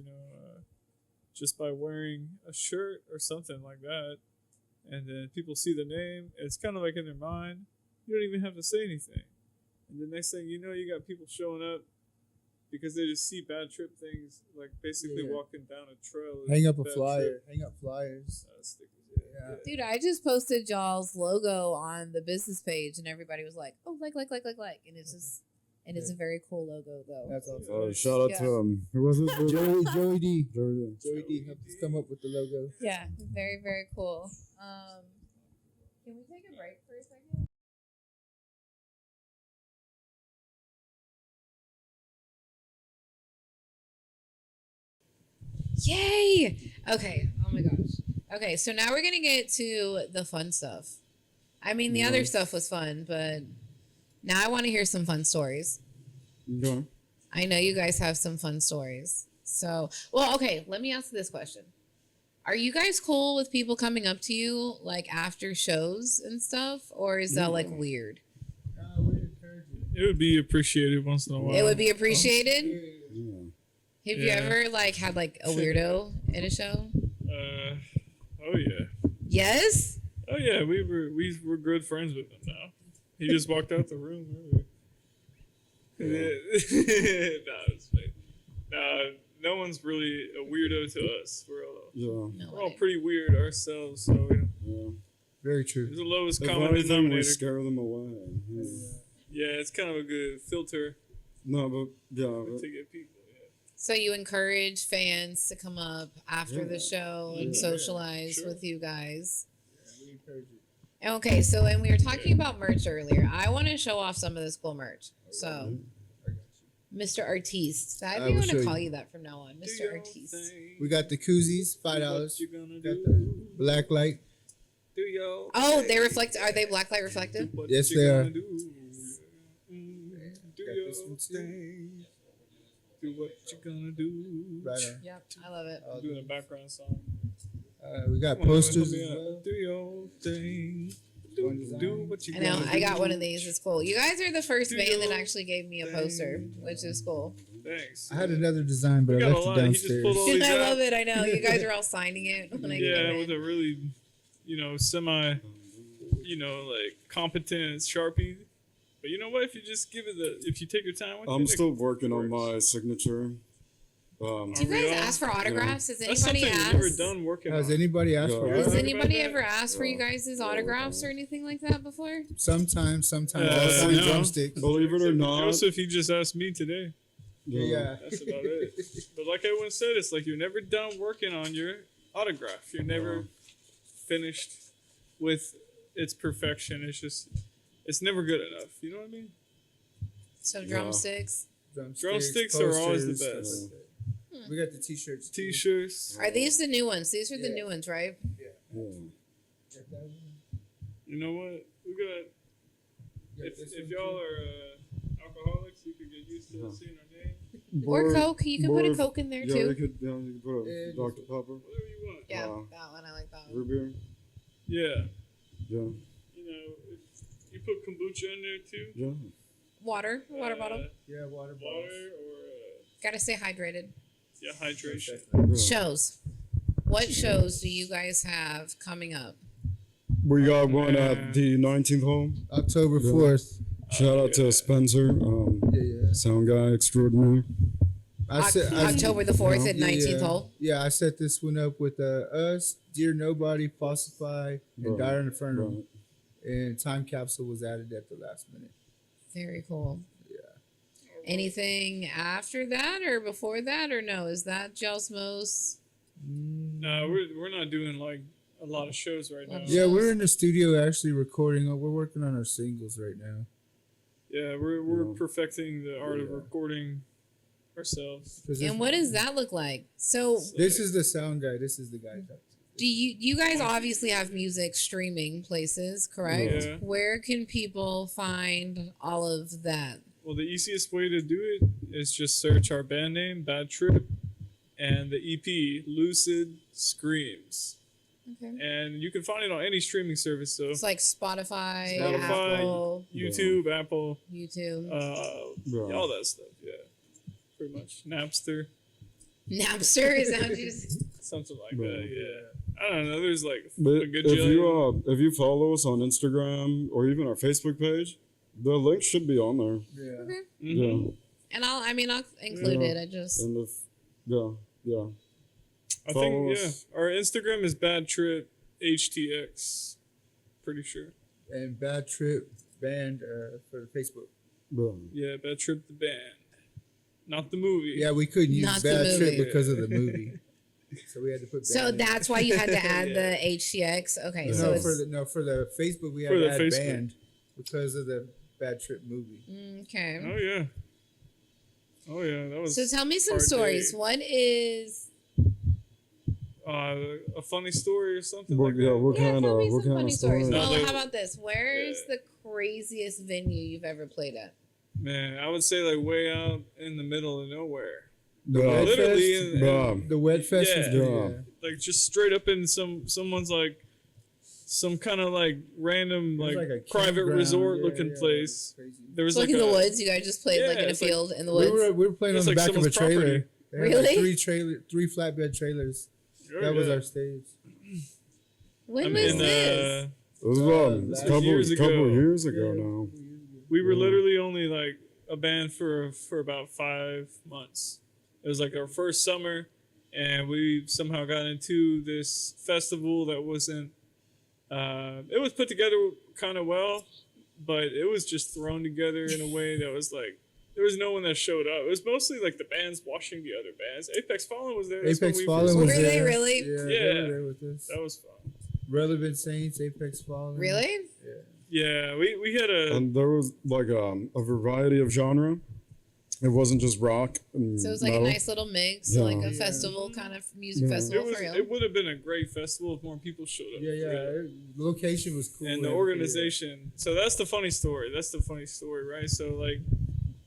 C: just by wearing a shirt or something like that. And then people see the name. It's kind of like in their mind. You don't even have to say anything. And the next thing you know, you got people showing up because they just see Bad Trip things, like basically
B: Yeah.
C: walking down a trail.
B: Hang up a
C: Bad
B: flyer.
C: Trip,
B: Hang up flyers.
C: stickers.
B: Yeah.
A: Dude, I just posted y'all's logo on the business page, and everybody was like, "Oh, like," and it's just, and it's a very cool logo, though.
B: That's awesome.
D: Oh, shout out
A: Yeah.
D: to him. Who was it?
B: Joey D.
D: Joey.
B: Joey D helped us come up with the logo.
A: Yeah, very, very cool. Can we take a break for a second? Yay! Okay. Oh my gosh. Okay, so now we're gonna get to the fun stuff. I mean, the other stuff was fun, but now I want to hear some fun stories.
D: Yeah.
A: I know you guys have some fun stories. So, well, okay, let me ask this question. Are you guys cool with people coming up to you like after shows and stuff? Or is that like weird?
C: It would be appreciated once in a while.
A: It would be appreciated.
D: Yeah.
A: Have you
C: Yeah.
A: ever like had like a weirdo in a show?
C: Oh yeah.
A: Yes.
C: Oh yeah. We were good friends with him now. He just walked out the room earlier. Yeah. Nah, it's fake. Nah, no one's really a weirdo to us.
D: Yeah.
C: We're all pretty weird ourselves, so
D: Yeah.
B: Very true.
C: it's the lowest
D: If
C: common
D: anything, we
C: denominator.
D: scare them away. Yeah.
C: Yeah, it's kind of a good filter
D: No, but yeah. But,
C: to get people. Yeah.
A: So you encourage fans to come up after the show and
C: Yeah.
A: socialize
C: Sure.
A: with you guys.
B: We encourage it.
A: Okay, so and we were talking about merch earlier. I want to show off some of this cool merch. So,
B: I got you.
A: Mr. Artiste, I
B: I
A: think
B: will
A: I'm
B: show
A: gonna
B: you.
A: call you that from now on,
C: Do
A: Mr.
C: your
A: Artiste.
C: thing.
B: We got the koozies,
C: Do what
B: $5.
C: you gonna
B: Got
C: do?
B: the black light.
C: Do your
A: Oh,
C: thing.
A: they reflect. Are they blacklight reflective?
C: What
B: Yes,
C: you
B: they
C: gonna
B: are.
C: do? Do
B: Got
C: your
B: this one too.
C: thing. Do what you gonna do.
B: Right on.
A: Yep, I love it.
C: I'm doing a background song.
B: We got
C: Come on,
B: posters
C: help
B: as
C: me out.
B: well.
C: Do your thing.
B: One design.
C: Do what you
A: I know.
C: gonna
A: I got
C: do.
A: one of these. It's cool. You guys are the first
C: Do
A: band that
C: your
A: actually gave me a poster,
C: thing.
A: which is cool.
C: Thanks.
B: I had another design, but
C: We
B: I
C: got a
B: left it
C: lot. He just
B: downstairs.
C: pulled all these
A: I
C: out.
A: love it. I know. You guys are all signing it when I get
C: Yeah,
A: it
C: with
A: in.
C: a really, semi, like competent Sharpie. But you know what? If you just give it if you take your time with it,
D: I'm
C: it
D: still working on
C: works.
D: my signature.
A: Do you
C: Are we
A: guys
C: all-
A: ask for autographs? Has
C: That's
A: anybody
C: something you've never
A: asked?
C: done working
B: Has
C: on.
B: anybody asked for
D: Yeah.
A: Has
B: art?
C: Yeah.
A: anybody
C: Yeah.
A: ever asked for you
D: Yeah.
A: guys' autographs or anything like that before?
B: Sometimes.
C: Uh,
B: Only
C: no.
B: drumsticks.
D: Believe it or not,
C: Joseph, he just asked me today.
B: Yeah.
C: That's about it. But like Edwin said, it's like you're never done working on your autograph. You're never finished with its perfection. It's never good enough. You know what I mean?
A: So drumsticks.
C: Drumsticks are always the
B: posters.
C: best.
B: We got the t-shirts. too.
C: T-shirts.
A: Are these the new ones? These are the
B: Yeah.
A: new ones, right?
D: Yeah.
B: Got that one.
C: You know what? We got.
B: Got this
C: If
B: one,
C: y'all
B: too.
C: are alcoholics, you could get used to seeing our name.
A: Or Coke. You can put a
D: Or-
A: Coke in there
D: Yeah,
A: too.
D: you could put
B: Yeah,
D: a Dr. Pepper,
C: Whatever you want.
A: Yeah,
D: Uh,
A: that one. I like that one.
D: root beer.
C: Yeah.
D: Yeah.
C: You know, if you put kombucha in there too.
D: Yeah.
A: Water. Water bottle.
B: Yeah, water bottles.
C: Water or
A: Gotta stay hydrated.
C: hydration.
D: Yeah.
A: Shows. What shows do you guys have coming up?
D: We got one at the 19th hole.
B: October
D: Yeah.
B: 4th.
D: Shout out to Spencer,
B: Yeah.
D: sound guy extraordinaire.
A: October the 4th at
B: Yeah,
A: 19th hole.
B: Yeah, I set this one up with us, Dear Nobody, Falsify, and
D: Right.
B: Dire Inferno.
D: Right.
B: And Time Capsule was added at the last minute.
A: Very cool.
B: Yeah.
A: Anything after that or before that or no? Is that Jelsmos?
C: No, we're not doing like a lot of shows right now.
B: Yeah, we're in the studio actually recording. We're working on our singles right now.
C: Yeah, we're
D: Yeah.
C: perfecting the art of
B: Yeah.
C: recording ourselves.
B: 'Cause
A: And what does that look like? So
B: This is the sound guy. This is the guy.
A: do you guys obviously have music streaming places, correct?
C: Yeah.
A: Where can people find all of that?
C: Well, the easiest way to do it is just search our band name, Bad Trip, and the EP, Lucid Screams.
A: Okay.
C: And you can find it on any streaming service, so
A: It's like Spotify,
C: Spotify,
A: Apple,
C: YouTube, Apple,
A: YouTube,
D: Yeah.
C: all that stuff. Yeah, pretty much. Napster,
A: Napster. Is that what you just...
C: something like
D: Right.
C: that. Yeah, I don't know. There's like
D: But
C: a good
D: if you follow us on Instagram or even our Facebook page, the link should be on there.
B: Yeah.
A: Okay.
C: Mhm.
A: And I'll include
D: Yeah.
A: it. I just
D: And if yeah.
C: I
D: Follow
C: think
D: us.
C: our Instagram is Bad Trip HTX. Pretty sure.
B: And Bad Trip Band for Facebook.
D: Yeah.
C: Yeah, Bad Trip the band, not the movie.
B: Yeah, we couldn't use
A: Not the
B: Bad
A: movie.
B: Trip because of the movie. So we had to put
A: so
B: band in.
A: that's why you had to add
C: Yeah.
A: the HTX. Okay,
D: Yeah.
A: so
B: No,
A: it's
B: for the Facebook we had
C: For
B: to
C: the
B: add
C: Facebook.
B: band because of the Bad Trip movie.
A: okay.
C: Oh yeah. Oh yeah, that was
A: So tell me some
C: hard
A: stories.
C: day.
A: What is
C: A funny story or something
D: What,
C: like
D: yeah,
C: that.
D: what
A: yeah?
D: kind
A: Tell
D: of
A: me
D: what
A: some
D: kind
A: funny
D: of
A: stories.
D: story?
C: No,
A: Well,
C: they-
A: how about this? Where's
C: Yeah.
A: the craziest venue you've ever played at?
C: Man, I would say like way out in the middle of nowhere.
D: Yeah.
C: Literally
B: Fest?
C: in
D: Yeah.
B: The Wet Fest.
C: Yeah.
B: was
D: Yeah.
B: yeah.
C: like just straight up in someone's like some kind of like random
B: It was
C: like
B: a
C: private
B: campground.
C: resort
B: Yeah,
C: looking
B: yeah,
C: place.
B: it was crazy.
C: There was
A: So like
C: like
A: in the
C: a,
A: woods, you guys just played like
C: Yeah,
A: in a
C: it's like-
A: field in the
B: We
A: woods.
B: were playing
C: It's
B: on the
C: like
B: back of a
C: someone's
B: trailer.
C: property.
B: They had, like,
A: Really?
B: three flatbed trailers.
C: Oh,
B: That was
C: yeah.
B: our stage.
A: When
C: I
A: was
C: mean,
A: this?
D: It was
B: last
D: a couple
C: years ago.
D: years ago now.
C: We were
D: Yeah.
C: literally only like a band for about 5 months. It was like our first summer, and we somehow got into this festival that wasn't. It was put together kind of well, but it was just thrown together in a way that was like there was no one that showed up. It was mostly like the bands watching the other bands. Apex Fallen was there. That's when
B: Apex
C: we
B: Fallen
C: first-
B: was
A: Were they
B: there.
A: really?
B: Yeah, they
C: Yeah.
B: were there with us.
C: That was fun.
B: Relevant Saints, Apex Fallen.
A: Really?
C: Yeah, we had a.
D: And there was like a variety of genre. It wasn't just rock. And
A: So it was like
D: metal.
A: a nice little mix,
D: Yeah.
A: like a
B: Yeah.
A: festival kind of music
D: Yeah.
A: festival for real.
C: It would have been a great festival if more people showed up.
B: Yeah,
C: Really.
B: The location was cool.
C: And the
B: yeah.
C: organization. So that's the funny story. Right? So like,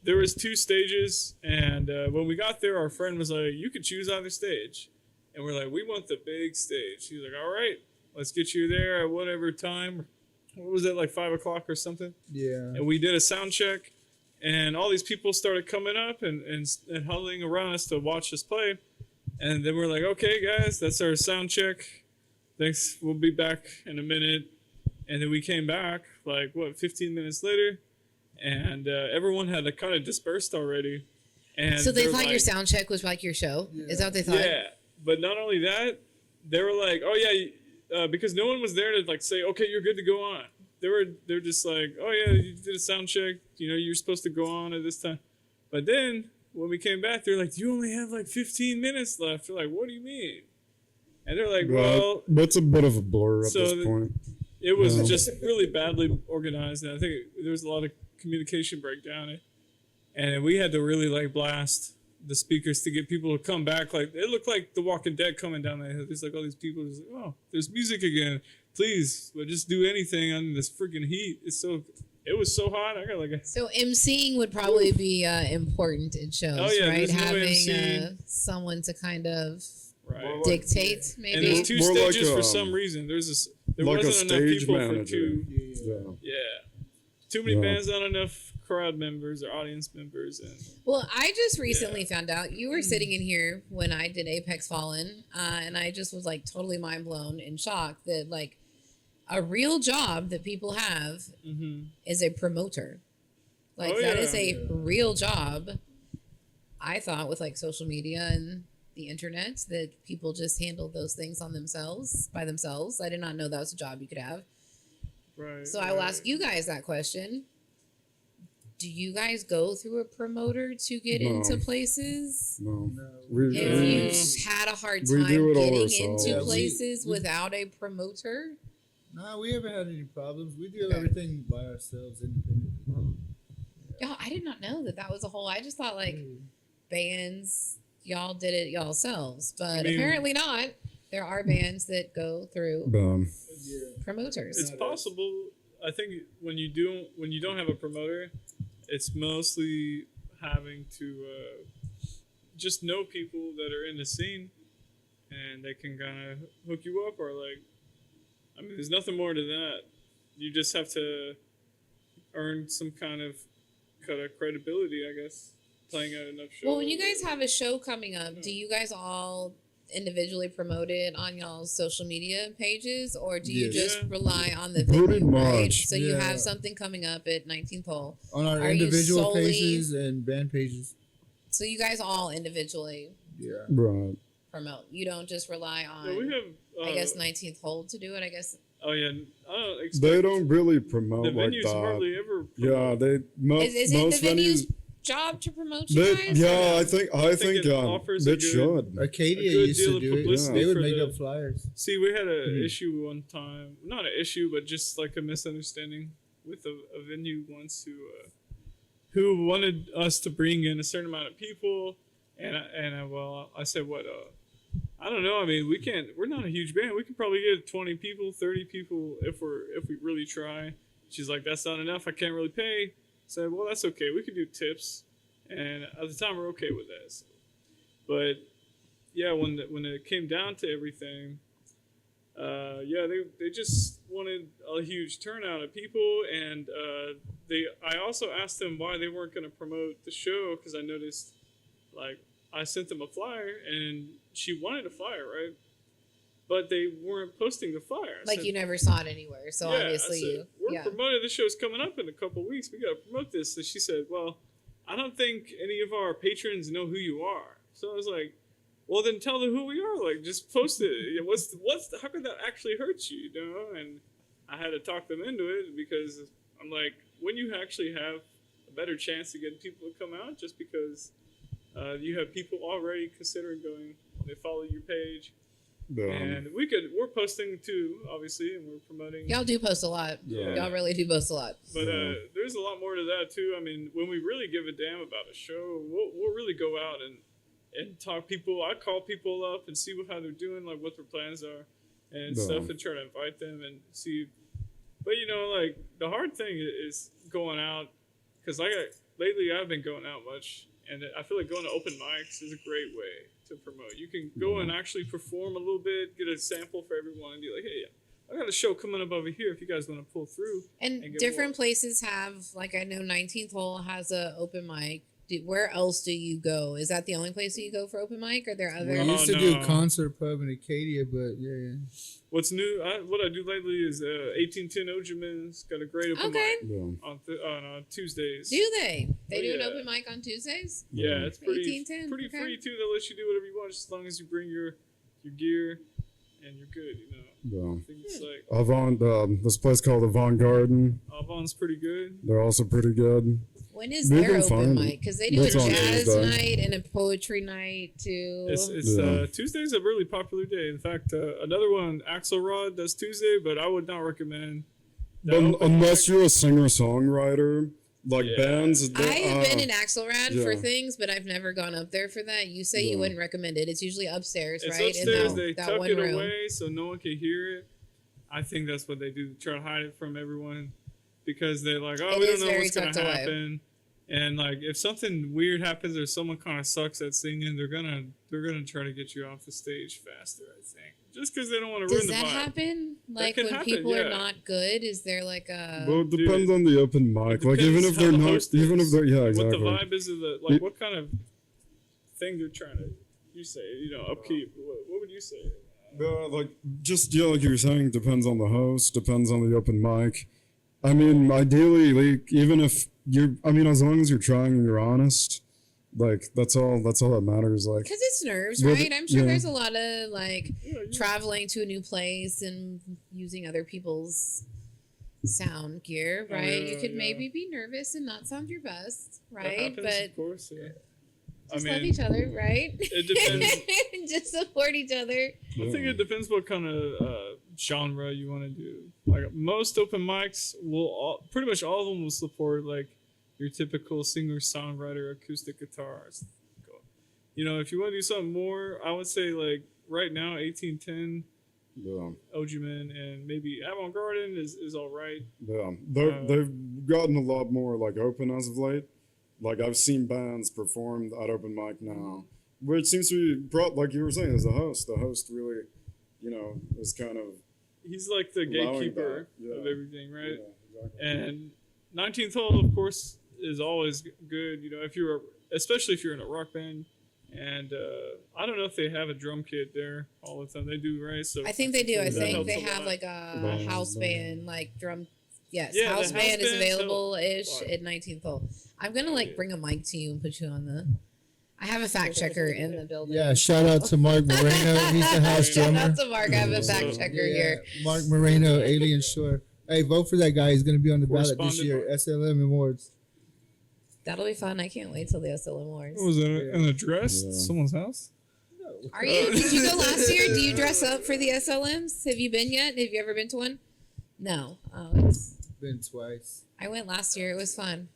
C: there was 2 stages, and when we got there, our friend was like, "You could choose either stage," and we're like, "We want the big stage." He's like, "All right, let's get you there at whatever time." What was it, like 5 o'clock or something?
B: Yeah.
C: And we did a sound check, and all these people started coming up and huddling around us to watch us play. And then we're like, "Okay, guys, that's our sound check. Thanks. We'll be back in a minute." And then we came back, like, 15 minutes later, and everyone had kind of dispersed already. And
A: So they
C: they're
A: thought your
C: like-
A: sound check was like your show? Is that what they thought?
C: Yeah, but not only that, they were like, "Oh yeah," because no one was there to like say, "Okay, you're good to go on." They're just like, "Oh yeah, you did a sound check. You know, you're supposed to go on at this time." But then when we came back, they're like, "You only have like 15 minutes left." We're like, "What do you mean?" And they're like, "Well,
D: That's a bit of a blur at
C: So
D: this
C: the-
D: point.
C: it was
D: Yeah.
C: just really badly organized, and I think there was a lot of communication breakdown, and we had to really like blast the speakers to get people to come back. Like it looked like The Walking Dead coming down there. There's like all these people just like, "Oh, there's music again. Please, but just do anything on this freaking heat." It was so hot. I got like a
A: So emceeing would probably be important in shows,
C: Oh, yeah,
A: right?
C: there's no
A: Having
C: emceeing.
A: someone to kind of
C: right.
D: Well,
A: dictate,
C: And
A: maybe.
C: there's 2
D: More like,
C: stages for some reason. There
D: like a
C: wasn't enough
D: stage
C: people
D: manager.
C: for 2.
B: Yeah.
D: Yeah.
C: Yeah, too many
D: Yeah.
C: bands, not enough crowd members or audience members, and
A: Well, I just recently found out you were sitting in here when I did Apex Fallen, and I just was like totally mind blown and shocked that like a real job that people have is a promoter. Like
C: Oh,
A: that
C: yeah.
A: is a real job. I thought with like social media and the internet that people just handled those things on themselves by themselves. I did not know that was a job you could have.
C: right.
A: So I will ask you guys that question. Do you guys go through a promoter to get
D: No.
A: into places?
D: No.
B: No.
D: We,
A: Have
C: Mm.
A: you had a hard
D: We
A: time
D: do it all
A: getting
D: ourselves.
A: into
B: Yeah,
A: places
B: we-
A: without a promoter?
B: Nah, we haven't had any problems. We do
A: Okay.
B: everything by ourselves independently.
A: Y'all, I did not know that that was a whole. I just thought like bands, y'all did it y'all selves, but
C: I mean-
A: apparently not. There are bands that go through
B: Yeah.
A: promoters.
C: It's possible. I think when you don't have a promoter, it's mostly having to just know people that are in the scene, and they can kind of hook you up, or like, I mean, there's nothing more to that. You just have to earn some kind of credibility, I guess, playing at enough shows.
A: Well, when you guys have a show coming up, do you guys all individually promote it on y'all's social media pages, or do you
B: Yes.
A: just
C: Yeah.
A: rely on the
D: Pretty
A: venue, right?
D: much.
A: So you
B: Yeah.
A: have something coming up at 19th Hole.
B: On our
A: Are you
B: individual
A: solely-
B: pages and band pages.
A: So you guys all individually
B: Yeah.
D: Right.
A: promote. You don't just rely on,
C: Yeah, we have.
A: I guess, 19th Hole to do it. I guess.
C: Oh yeah, I don't expect
D: They don't really promote
C: the
D: like
C: venues
D: that.
C: hardly ever.
D: Yeah,
C: promote.
D: they
A: Is it
D: most
A: the venue's
D: venues.
A: job to promote you
D: They,
A: guys?
D: yeah,
A: or-
D: I
C: think
D: think
C: it offers a
D: they
C: good-
D: should.
B: Arcadia
C: A good
B: used
C: deal
B: to
C: of
B: do it.
C: publicity
B: They would
C: for
B: make
C: the-
B: up flyers.
C: See, we had a
B: Mhm.
C: issue one time. Not an issue, but just like a misunderstanding with a venue once who wanted us to bring in a certain amount of people, well, I said, what? I don't know. I mean, we can't. We're not a huge band. We could probably get 20 people, 30 people if we really try. She's like, that's not enough. I can't really pay. I said, well, that's okay. We could do tips, and at the time we're okay with that. So. But yeah, when it came down to everything, yeah, they just wanted a huge turnout of people, and I also asked them why they weren't going to promote the show, because I noticed, like, I sent them a flyer, and she wanted a flyer, right? But they weren't posting the flyer.
A: Like, you never saw it anywhere, so obviously
C: we're promoting, the show's coming up in a couple weeks. We got to promote this. So she said, well, I don't think any of our patrons know who you are. So I was like, well, then tell them who we are. Like, just post it. How could that actually hurt you, you know? And I had to talk them into it, because I'm like, when you actually have a better chance to get people to come out, just because you have people already considering going, they follow your page. And we're posting too, obviously, and we're promoting.
A: Y'all do post a lot.
D: Yeah.
A: Y'all really do post a lot.
C: But there's a lot more to that too. I mean, when we really give a damn about a show, we'll really go out and talk people. I call people up and see how they're doing, like what their plans are and stuff, and try to invite them and see. But you know, like the hard thing is going out, because lately I've been going out much, and I feel like going to open mics is a great way to promote. You can go and actually perform a little bit, get a sample for everyone, and be like, hey, I got a show coming up over here if you guys want to pull through.
A: And different places have, like, I know 19th Hole has a open mic. Where else do you go? Is that the only place that you go for open mic? Are there other?
B: We used to do a concert pub in Acadia, but yeah.
C: What's new? What I do lately is 1810 Ojuman's got a great open mic on Tuesdays.
A: Do they? They do an open mic on Tuesdays?
C: Yeah, it's pretty
A: 1810,
C: free too. They'll let you do whatever you want, just as long as you bring your gear and you're good, you know.
D: Yeah.
C: I think it's like
D: Avant, this place called Avant Garden.
C: Avant's pretty good.
D: They're also pretty good.
A: When is their open mic? Because they do a jazz
D: Tuesday.
A: night and a poetry night too.
C: It's Tuesday's a really popular day. In fact, another one, Axelrod, does Tuesday, but I would not recommend.
D: Unless you're a singer-songwriter, like bands.
A: I have been in Axelrad for things, but I've never gone up there for that. You say you wouldn't recommend it. It's usually upstairs,
C: it's
A: right?
C: Upstairs,
A: in
C: they
A: that
C: tuck
A: one
C: it
A: room.
C: away so no one can hear it. I think that's what they do, try to hide it from everyone, because they're like, we don't know what's going to happen. And like, if something weird happens or someone kind of sucks at singing, they're gonna try to get you off the stage faster. I think, just because they don't want to ruin the vibe.
A: Does that happen? Like when people are not good, is there like a?
D: Well, it depends on the open mic. Like even if they're not, exactly.
C: What the vibe is of what kind of thing they're trying to, upkeep. What would you say?
D: Like you were saying, depends on the host, depends on the open mic. I mean, ideally, like even if as long as you're trying and you're honest, like that's all that matters. Like,
A: because it's nerves, right? I'm sure there's a lot of traveling to a new place and using other people's sound gear, right? You could maybe be nervous and not sound your best, right?
C: Happens,
A: but
C: of course, yeah.
A: Just love each other, right?
C: It depends.
A: Just support each other.
C: I think it depends what kind of genre you want to do. Like most open mics pretty much all of them will support like your typical singer-songwriter acoustic guitars. If you want to do something more, I would say like right now 1810, Ojuman, and maybe Avant Garden is all right.
D: Yeah, they've gotten a lot more like open as of late. Like I've seen bands perform at open mic now, which seems to be brought, like you were saying, as a host. The host really, is kind of.
C: He's like the gatekeeper of everything, right?
D: Yeah, exactly.
C: And 19th Hole, of course, is always good. Especially if you're in a rock band. And I don't know if they have a drum kit there all the time. They do, right? So
A: I think they do. I think they have like a house band, like drum. Yes, house band is available-ish at 19th Hole. I'm going to bring a mic to you and put you on the... I have a fact checker in the building.
B: Yeah, shout out to Mark Moreno. He's the house drummer.
A: Shout out to Mark. I have a fact checker here.
B: Mark Moreno, Alien Shore. Hey, vote for that guy. He's going to be on the ballot this year. SLM Awards.
A: That'll be fun. I can't wait till the SLM Awards.
C: What was that? An address? Yeah. Someone's house?
A: No. Are you? Did you go last year? Do you dress up for the SLMs? Have you been yet? Have you ever been to one? No. Oh, it's
B: been twice.
A: I went last year. It was fun.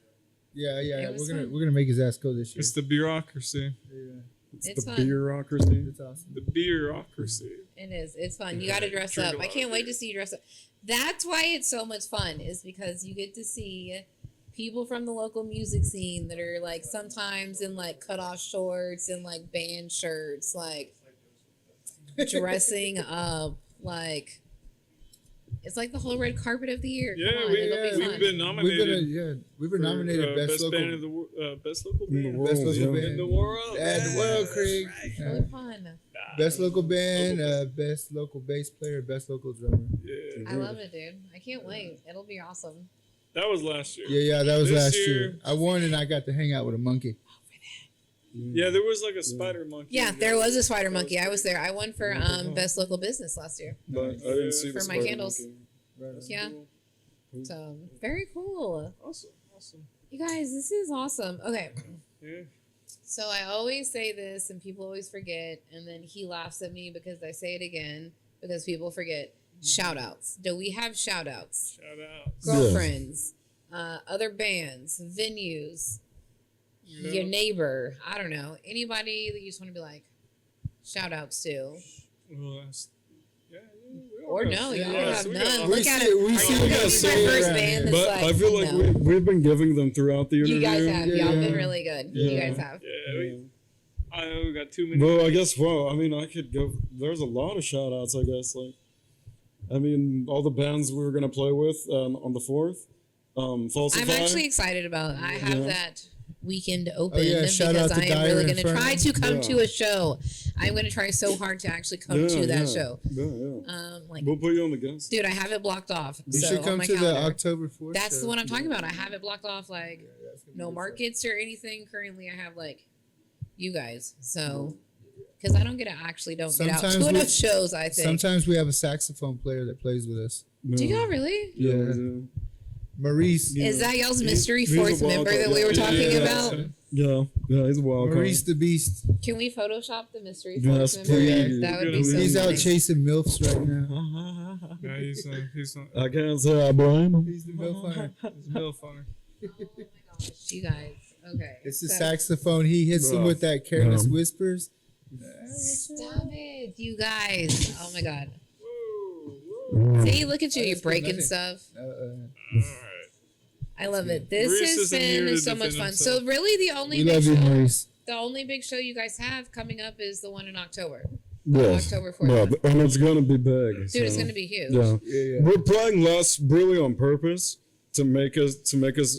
B: Yeah. We're gonna make his ass go this year.
C: It's the bureaucracy.
B: Yeah.
A: It's
D: the
A: fun.
D: bureaucracy.
B: It's awesome.
C: The bureaucracy.
A: It is. It's fun. You got to dress up. I can't wait to see you dress up. That's why it's so much fun, is because you get to see people from the local music scene that are sometimes in cut off shorts and band shirts, dressing up It's like the whole red carpet of the year.
C: Yeah,
A: Come on, it'll be fun.
C: we've been nominated.
B: We've been
C: for,
B: nominated best local
C: band of the best local
D: In the
C: band
D: world,
B: best local
D: yeah.
B: band
C: in the world.
B: and the world, Craig.
A: It's really fun.
B: Best local band, best local bass player, best local drummer.
C: Yeah,
A: I love it, dude. I can't wait. It'll be awesome.
C: that was last year.
B: Yeah, that was
C: This
B: last
C: year-
B: year. I won and I got to hang out with a monkey.
C: Yeah, there was like a spider monkey.
A: Yeah, there was a spider monkey. I
C: was
A: was there. I won for best local business last year.
D: But I didn't see the
A: For my
D: spider
A: candles.
D: monkey.
B: Right.
A: Yeah.
C: cool.
A: So very cool.
C: Awesome.
A: You guys, this is awesome. Okay.
C: Yeah.
A: So I always say this and people always forget, and then he laughs at me because I say it again because people forget. Shout outs. Do we have shout outs?
C: Shout out.
A: Girlfriends, other bands, venues,
C: Yeah.
A: your neighbor, I don't know. Anybody that you just want to be like, shout outs to.
C: Well, that's, yeah, we all
A: Or
C: got-
A: no, y'all
C: yeah,
A: have
C: so we
A: none.
C: got-
A: Look at it.
B: we
A: Are
B: see
A: you
B: what
A: gonna
B: y'all
A: be
B: say
A: my first
B: around
A: band
B: here.
A: that's
D: But
A: like,
D: I feel like
A: no.
D: we've been giving them throughout the interview.
A: You guys have.
B: Yeah,
A: Y'all
B: yeah.
A: been really good. You
B: Yeah.
A: guys have.
C: Yeah, I know we got too many.
D: Well, I guess. Well, I mean, I could go. There's a lot of shout outs. I guess. Like, I mean, all the bands we were gonna play with on the 4th. Falsify.
A: I'm actually excited about it. I have
D: Yeah.
A: that weekend open
B: yeah, shout out
A: because
B: to
A: I am
B: Dire
A: really going to
B: Inferno.
A: try to come
D: Yeah.
A: to a show. I'm going to try so hard to actually come to that show.
D: Yeah.
A: Like,
D: We'll put you on the guest.
A: dude, I have it blocked off.
B: You
A: so
B: should
A: on
B: come
A: my
B: to the
A: calendar.
B: October 4th.
A: That's
B: show.
A: the one I'm talking about. I have it blocked off. Like,
B: Yeah, that's gonna
A: no
B: be
A: markets or anything currently. I have like you guys. So, because I don't get to actually don't get out
B: Sometimes
A: to
B: we-
A: enough shows. I think.
B: Sometimes we have a saxophone player that plays with us.
A: Do y'all really?
B: Yeah. Maurice.
D: Yeah.
A: Is that y'all's mystery
D: He's a
A: fourth
D: wild
A: member
D: card.
A: that we were
C: Yeah,
A: talking
C: yeah,
A: about?
C: yeah.
D: Yeah, he's a wild card.
B: Maurice the Beast.
A: Can we Photoshop the mystery
D: Yes,
A: fourth member?
D: please.
A: That would be
C: He's
A: so
B: He's
A: funny.
B: out chasing MILFs right now.
C: Yeah, he's
D: I can't say I blame him.
B: He's the MILF hunter.
C: he's a milf hunter.
A: Oh my gosh, you guys. Okay.
B: It's the
A: so-
B: saxophone. He hits him
D: Bro.
B: with that careless
D: Yeah.
B: whispers.
A: Stop it, you guys. Oh my god.
C: Whoa.
A: See, look at you.
B: Oh,
A: You're
B: that's good,
A: breaking
B: that's
A: stuff.
C: All right.
A: I love it. This
C: Maurice
A: has
C: isn't here
A: been
C: to
A: so much
C: defend
A: fun.
C: himself.
A: So really, the only
B: We
A: big
B: love you,
A: show,
B: Maurice.
A: the only big show you guys have coming up is the one in October.
D: Yes.
A: October 4th.
D: Yeah, and it's gonna be big.
A: Dude, it's
D: so,
A: gonna be huge.
D: Yeah.
B: Yeah.
D: We're playing less really on purpose to make us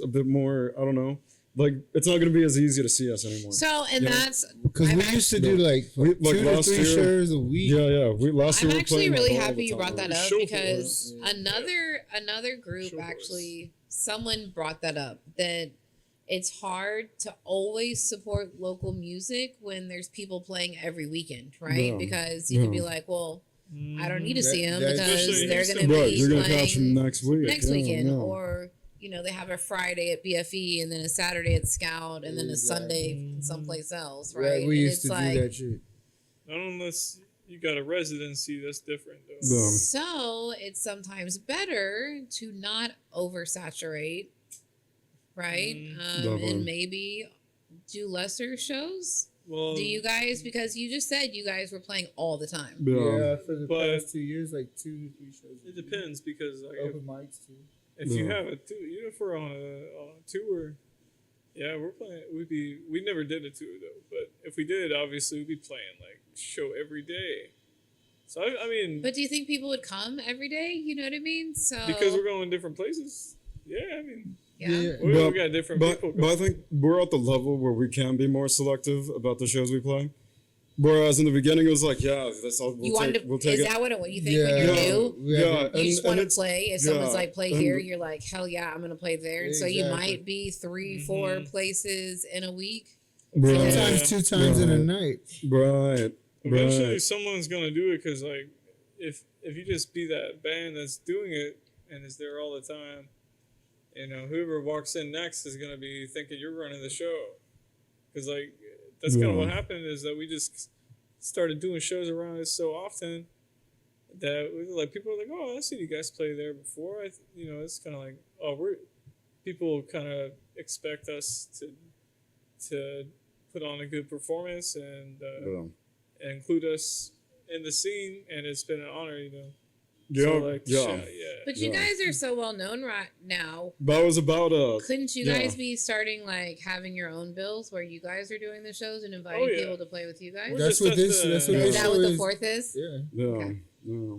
D: a bit more. I don't know. Like it's not gonna be as easy to see us anymore.
A: So, and
D: Yeah.
A: that's
B: Because
A: I'm
B: we used to do like
D: We- like
B: 2 to
D: last
B: 3
D: year-
B: shows a week.
D: yeah. We last
A: I'm
D: year we were
A: actually
D: playing
A: really
D: like all
A: happy
D: the
A: you brought
D: time.
A: that up
C: Show
A: because
B: boys.
A: another group
C: Show boys.
A: actually someone brought that up that it's hard to always support local music when there's people playing every weekend, right?
D: Yeah.
A: Because you could be like, well, I don't need to
B: That-
A: see them
B: that-
A: because
C: Especially
A: they're
C: Houston.
A: going to
D: Right,
A: be
D: you're gonna catch them
A: playing
D: next week.
A: next
D: Yeah,
A: weekend,
D: yeah.
A: or they have a Friday at BFE and then a Saturday at Scout and then a
B: Exactly.
A: Sunday someplace else,
B: Right,
A: right?
B: we
A: And
B: used
A: it's
B: to do that shit.
C: Not unless you got a residency, that's different though.
D: Yeah.
A: So it's sometimes better to not oversaturate, right?
D: Definitely.
A: And maybe do lesser shows.
C: Well,
A: Do you guys? Because you just said you guys were playing all the time.
B: Yeah, for the
C: But-
B: past 2 years, like 2 to 3 shows. a
C: it
B: week.
C: depends because like
B: Open mics too.
C: if you
D: Yeah.
C: have a tour, even if we're on a tour, yeah, we're playing. We never did a tour though, but if we did, obviously we'd be playing like show every day. So I mean,
A: But do you think people would come every day? You know what I mean? So
C: because we're going different places. Yeah, I mean,
A: yeah.
C: we
D: But-
C: got different
D: But,
C: people.
D: but I think we're at the level where we can be more selective about the shows we play. Whereas in the beginning, it was like, yeah, that's all.
A: You wanted to,
D: we'll take
A: is
D: it.
A: that what you think
B: Yeah.
A: when you're
D: Yeah.
A: new?
B: We have
D: Yeah,
B: it-
A: You just want to
D: it's-
A: play. If someone's
D: yeah,
A: like, play
D: and-
A: here, you're like, hell yeah, I'm going to play there. And so you
B: Exactly.
A: might be 3, 4 places in a week.
D: Right,
B: Sometimes 2 times in a night.
D: right,
C: Eventually,
D: right.
C: someone's gonna do it because like if you just be that band that's doing it and is there all the time, whoever walks in next is gonna be thinking you're running the show. Because like that's kind of
D: Yeah.
C: what happened is that we just started doing shows around us so often that people are like, oh, I seen you guys play there before. It's kind of like, oh, people kind of expect us to put on a good performance and
D: Yeah.
C: include us in the scene, and it's been an honor,
D: Yeah,
C: So, like,
D: yeah.
A: But you
D: Yeah.
A: guys are so well known right now.
D: That was about
A: Couldn't you
D: yeah.
A: guys be starting like having your own bills where you guys are doing the shows and inviting
C: Oh, yeah.
A: people to play with you guys?
C: We're
B: That's
C: just
B: what
C: at
B: this.
C: the-
B: That's what
A: Is
B: this
A: that
B: show
A: what the
B: is.
A: fourth is?
B: Yeah.
D: yeah,
A: Okay.
D: yeah.
C: Mm-hmm.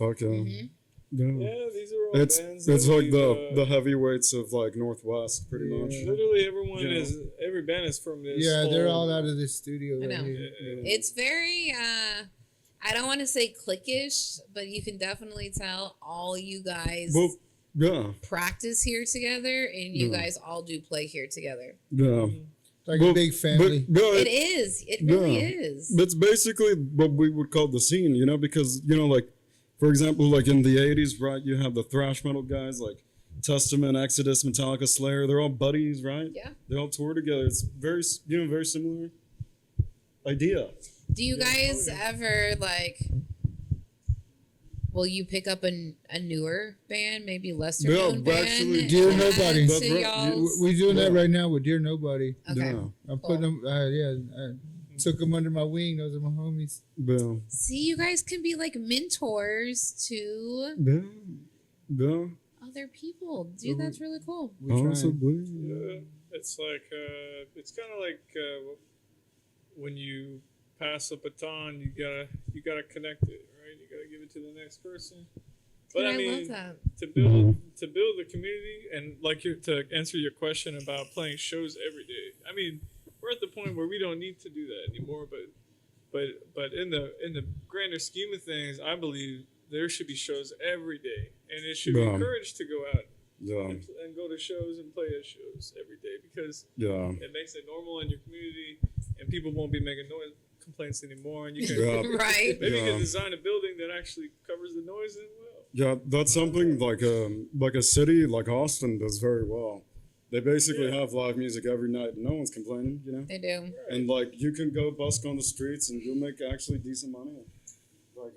D: Fuck yeah.
A: Mhm.
D: Yeah.
C: Yeah, these are all
D: It's
C: bands.
D: it's
C: that
D: like
C: we've,
D: the heavyweights of like Northwest, pretty much.
B: Yeah.
C: literally everyone
D: Yeah.
C: is every band is from this.
B: Yeah, they're
C: whole-
B: all out of this studio
A: I
B: right
A: know.
B: here.
A: It's very I don't want to say cliquish, but you can definitely tell all you guys
D: Well, yeah,
A: practice here together and you
D: Yeah.
A: guys all do play here together.
D: yeah.
B: Like
D: Well,
B: a big family.
D: But
A: It is. It really
D: Yeah.
A: is.
D: it's basically what we would call the scene, you know, because like for example, like in the '80s, right? You have the thrash metal guys like Testament, Exodus, Metallica, Slayer. They're all buddies, right?
A: Yeah.
D: They all tour together. It's very very similar idea.
A: Do you guys ever will you pick up a newer band, maybe lesser
D: Yeah,
A: known band?
D: actually,
B: Dear
A: and
B: Nobody.
A: add
D: That's
A: to
D: right.
A: y'all's-
B: We're doing that
D: Yeah.
B: right now with Dear Nobody.
A: Okay.
D: Yeah.
B: I'm putting them. I took them under my wing. Those are my homies.
D: Yeah.
A: See, you guys can be like mentors to
D: Yeah. Yeah.
A: other people. Dude, that's really cool.
B: We're trying.
D: Possibly.
C: Yeah, it's like it's kind of like when you pass a baton, you gotta connect it, right? You gotta give it to the next person. But
A: Dude,
C: I mean,
A: love that.
C: to build the community and like to answer your question about playing shows every day. I mean, we're at the point where we don't need to do that anymore. But in the grander scheme of things, I believe there should be shows every day, and it should be
D: Yeah.
C: encouraged to go out
D: Yeah.
C: and go to shows and play at shows every day because
D: Yeah.
C: it makes it normal in your community, and people won't be making noise complaints anymore. And you can
D: Yeah.
A: Right.
C: maybe you
D: Yeah.
C: can design a building that actually covers the noise as well.
D: Yeah, that's something like a city like Austin does very well. They basically
C: Yeah.
D: have live music every night, and no one's complaining, you know.
A: They do.
D: And like you can go busk on the streets, and you'll make actually decent money. Like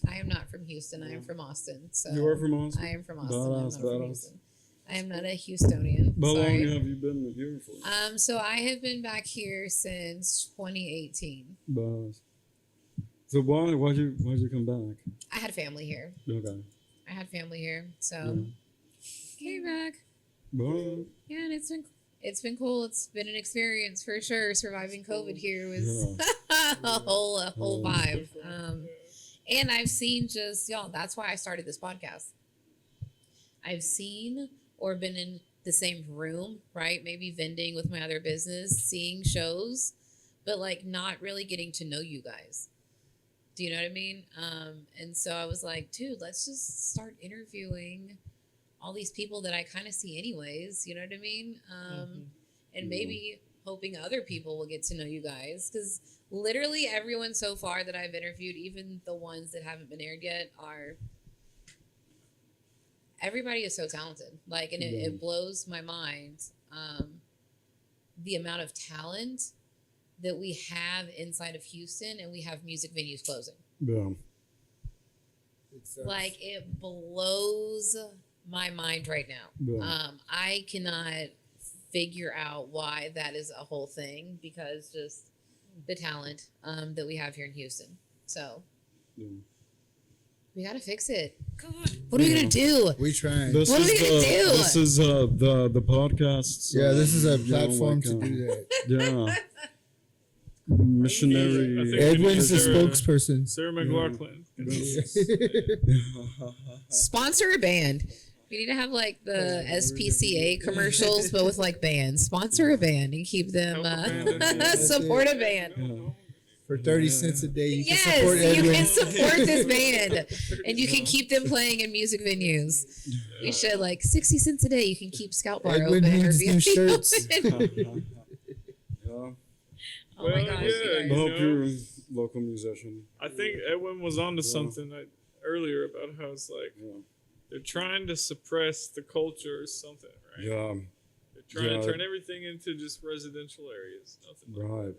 A: I am not from Houston. I am from Austin. So
D: you are from Austin.
A: I am from Austin.
D: Badass,
A: I'm not from
D: badass.
A: Houston. I am not a Houstonian.
D: How long
A: Sorry.
D: have you been here for?
A: So I have been back here since 2018.
D: Badass. So why'd you come back?
A: I had family here.
D: Okay.
A: I had family here, so came back.
D: Well,
A: Yeah, and it's been cool. It's been an experience for sure. Surviving COVID here was a whole vibe. And I've seen y'all. That's why I started this podcast. I've seen or been in the same room, right? Maybe vending with my other business, seeing shows, but like not really getting to know you guys. Do you know what I mean? And so I was like, dude, let's just start interviewing all these people that I kind of see anyways. You know what I mean? And maybe hoping other people will get to know you guys. Because literally everyone so far that I've interviewed, even the ones that haven't been aired yet, everybody is so talented. Like, and it blows my mind the amount of talent that we have inside of Houston, and we have music venues closing.
D: yeah.
A: Like, it blows my mind right now.
D: Yeah.
A: I cannot figure out why that is a whole thing, because just the talent that we have here in Houston. So
D: Yeah.
A: we gotta fix it. God, what are we gonna do?
B: We trying.
D: This
A: What are
D: is
A: we gonna do?
D: This is the podcast.
B: Yeah, this is a
D: you know,
B: platform
D: like,
B: to do that.
D: Yeah. Missionary.
C: I think
B: Edwin's the
C: Sarah-
B: spokesperson.
C: Sarah McLaughlin.
A: Sponsor a band. We need to have like the SPCA commercials, but with like bands. Sponsor a band and keep them support a band.
B: For 30 cents a day, you can
A: Yes,
B: support
A: you
B: Edwin.
A: can support this band, and you can keep them playing in music venues. We should like 60 cents a day. You can keep Scout Bar
B: Edwin
A: open.
B: needs
A: or
B: new
A: VIP
B: shirts.
A: open.
D: Yeah.
A: Oh my
C: Well,
A: gosh!
C: yeah,
A: you
D: I
A: guys.
C: you
D: hope
C: know?
D: you're a local musician.
C: I think Edwin was onto something earlier about how it's like
D: Yeah.
C: they're trying to suppress the culture or something, right?
D: Yeah.
C: They're trying to
D: Yeah.
C: turn everything into just residential areas. Nothing like
D: Right.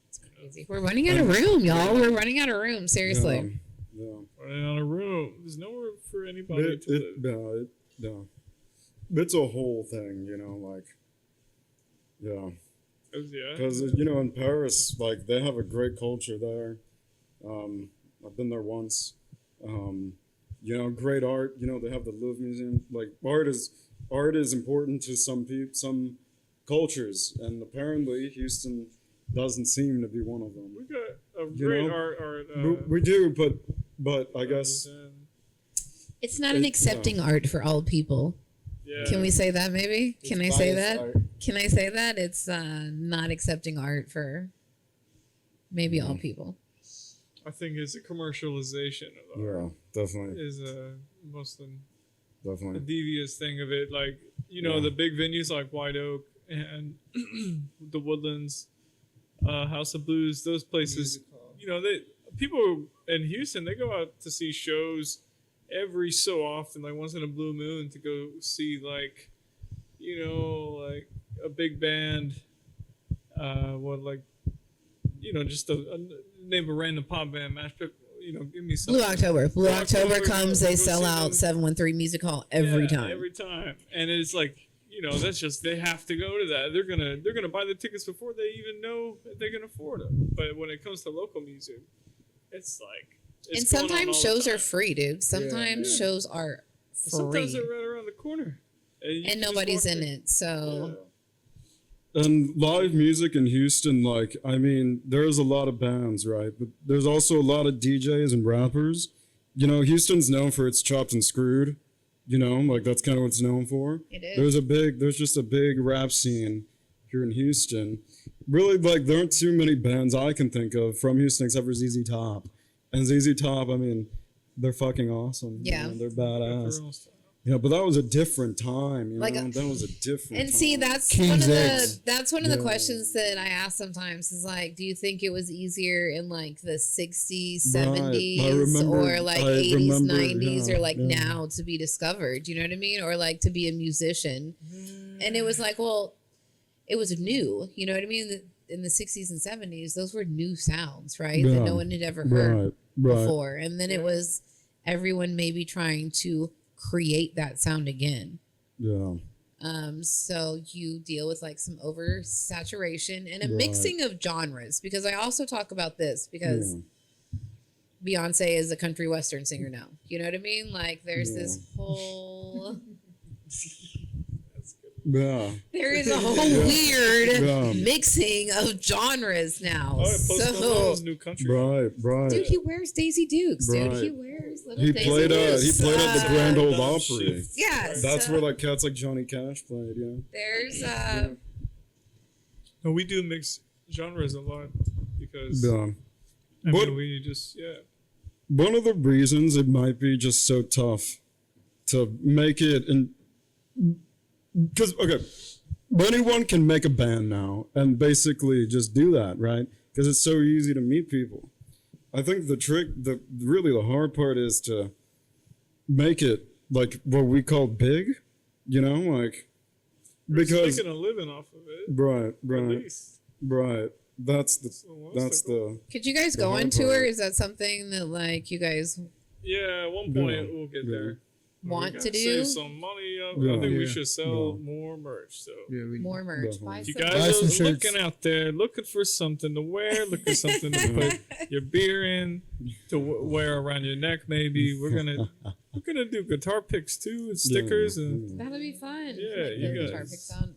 A: It's crazy. We're running out of room, y'all. We're running out of room. Seriously.
D: Yeah.
C: running out of room. There's nowhere for anybody
D: It,
C: to
D: it,
C: live.
D: it's a whole thing, you know, like, yeah.
C: Yeah.
D: Because, you know, in Paris, like, they have a great culture there. I've been there once. You know, great art. You know, they have the Louvre Museum. Like, art is important to some cultures, and apparently Houston doesn't seem to be one of them.
C: We got a
D: You
C: great
D: know,
C: art.
D: we do, but I guess
C: museum.
A: It's not an accepting art for all people.
C: Yeah.
A: Can we say that maybe? Can I say that?
B: Art.
A: Can I say that? It's not accepting art for maybe all people.
C: I think it's a commercialization of art.
D: Yeah, definitely.
C: Is most of the
D: Definitely.
C: devious thing of it. Like, you know, the big venues like White Oak and the Woodlands, House of Blues, those places, you know, people in Houston, they go out to see shows every so often, like once in a blue moon, to go see, like, you know, like a big band, just name a random pop band, mash pip, you know, give me something.
A: Blue October. Blue October comes, they
C: go
A: sell
C: see
A: out
C: them.
A: 713 Music Hall every time.
C: Every time. And it's like, you know, that's just, they have to go to that. They're gonna buy the tickets before they even know that they can afford them. But when it comes to local music, it's like,
A: And
C: going on
A: sometimes
C: all the
A: shows are
C: time.
A: free, dude. Sometimes shows are
C: Sometimes
A: free.
C: they're right around the corner. You can
A: And
C: just
A: nobody's
C: walk
A: in it. So
D: And live music in Houston, like, I mean, there's a lot of bands, right? But there's also a lot of DJs and rappers. You know, Houston's known for its chopped and screwed. You know, like that's kind of what it's known for.
A: it is.
D: There's just a big rap scene here in Houston. Really, like, there aren't too many bands I can think of from Houston except for ZZ Top. And ZZ Top, I mean, they're fucking awesome.
A: Yeah.
D: You know, they're
C: Got
D: badass.
C: their own style.
D: Yeah, but that was a different time. You
A: Like
D: know, that was a different.
A: And see,
D: time.
A: that's
B: King's
A: one of
B: X.
A: the questions that I ask sometimes is like, do you think it was easier in like the 60s,
D: Right.
A: 70s,
D: I remember-
A: or like
D: I
A: 80s,
D: remember,
A: 90s,
D: yeah,
A: or like
D: yeah.
A: now to be discovered? You know what I mean? Or like to be a musician. And it was like, well, it was new. You know what I mean? In the 60s and 70s, those were new sounds, right? That
D: Yeah.
A: no one had ever heard
D: right.
A: before. And then it was everyone maybe trying to create that sound again.
D: Yeah.
A: So you deal with like some oversaturation and a
D: Right.
A: mixing of genres, because I also talk about this because Beyonce is a country western singer now. You know what I mean? Like there's this whole
D: Yeah.
A: there is a whole
D: Yeah.
A: weird
D: Yeah.
A: mixing of genres now.
C: Oh, yeah, Post
A: So
C: Malone's new country.
D: Right.
A: dude, he wears Daisy Dukes, dude.
D: Right.
A: He wears little
D: He
A: Daisy
D: played
A: Dukes.
D: at the Grand Ole Opry.
A: Yeah,
D: That's
A: so
D: where like cats like Johnny Cash played. Yeah.
A: there's
C: No, we do mix genres a lot because
D: Yeah.
C: I
D: What-
C: mean, we just
D: One of the reasons it might be just so tough to make it, and because anyone can make a band now and basically just do that, right? Because it's so easy to meet people. I think the hard part is to make it like what we call big, you know, like
C: we're
D: because
C: making a living off of it.
D: right,
C: At least.
D: right. That's the
C: So
D: that's
C: goal.
D: the
A: could you guys
D: The
A: go on
D: hard
A: tour?
D: part.
A: Is that something that like you guys
C: Yeah, at one point
D: Yeah.
C: we'll get
D: Yeah.
C: there.
A: want
C: We
A: to
C: gotta
A: do?
C: save some money up.
D: Yeah.
C: I think we
B: Yeah.
C: should sell
D: Yeah.
C: more merch. So
B: Yeah, we,
A: More merch.
D: Definitely.
A: Buy
C: if you
A: some
C: guys
B: Buy some
C: are
B: shirts.
C: looking out there, looking for something to wear, looking for something to put your beer in, to wear around your neck, maybe we're gonna do guitar picks too and stickers and
A: That'll be fun.
C: Yeah,
A: Put
C: you
A: the guitar
C: guys.
A: picks on.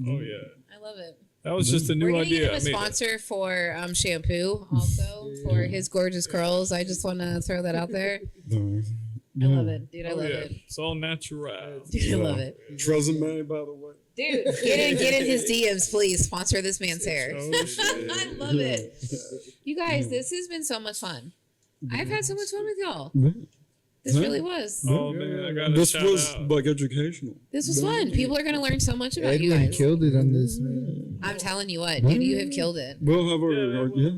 C: oh yeah,
A: I love it.
C: that was just a new
A: We're gonna
C: idea.
A: get him
C: I
A: a
C: made it.
A: sponsor for shampoo also for his gorgeous curls. I just want to throw that out there. I love it, dude. I
C: Oh
A: love
C: yeah,
A: it.
C: it's all natural.
A: Dude, I love it.
D: Tresemme, by the way.
A: Dude, get in his DMs, please. Sponsor this man's hair.
C: Oh, shit.
A: I love it. You guys, this has been so much fun. I've had so much fun with y'all. This really was.
C: Oh man, I got
D: This
C: shout
D: was
C: out.
D: like educational.
A: This was fun. People are going to learn so much about you
B: Edwin
A: guys.
B: killed it on this, man.
A: I'm telling you what, dude, you have killed it.
D: We'll have our
C: Yeah,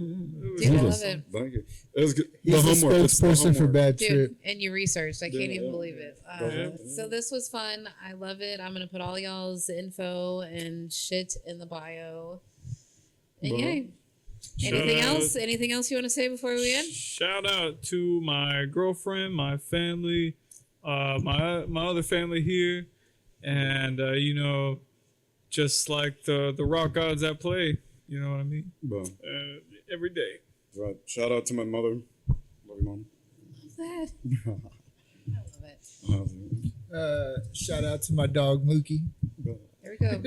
A: Dude, I
D: yeah.
A: love it.
D: Thank you. It was good.
B: He's the
D: homework. It's the
B: spokesperson for
D: homework.
B: Bad
A: Dude,
B: Trip.
A: and you researched. I can't even believe it.
C: Yeah.
A: So this was fun. I love it. I'm going to put all y'all's info and shit in the bio. And
D: Bro.
A: yay.
C: Shout
A: Anything
C: out-
A: else? Anything else you want to say before we end?
C: Shout out to my girlfriend, my family, my other family here, and just like the rock gods at play. You know what I mean?
D: Bro.
C: Every day.
D: Right. Shout out to my mother. Love you, mom.
A: Love that. I love it.
B: Shout out to my dog Mookie.
A: There we go.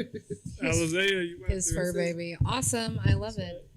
C: Alizea, you went
A: His
C: there.
A: fur baby. Awesome. I love it.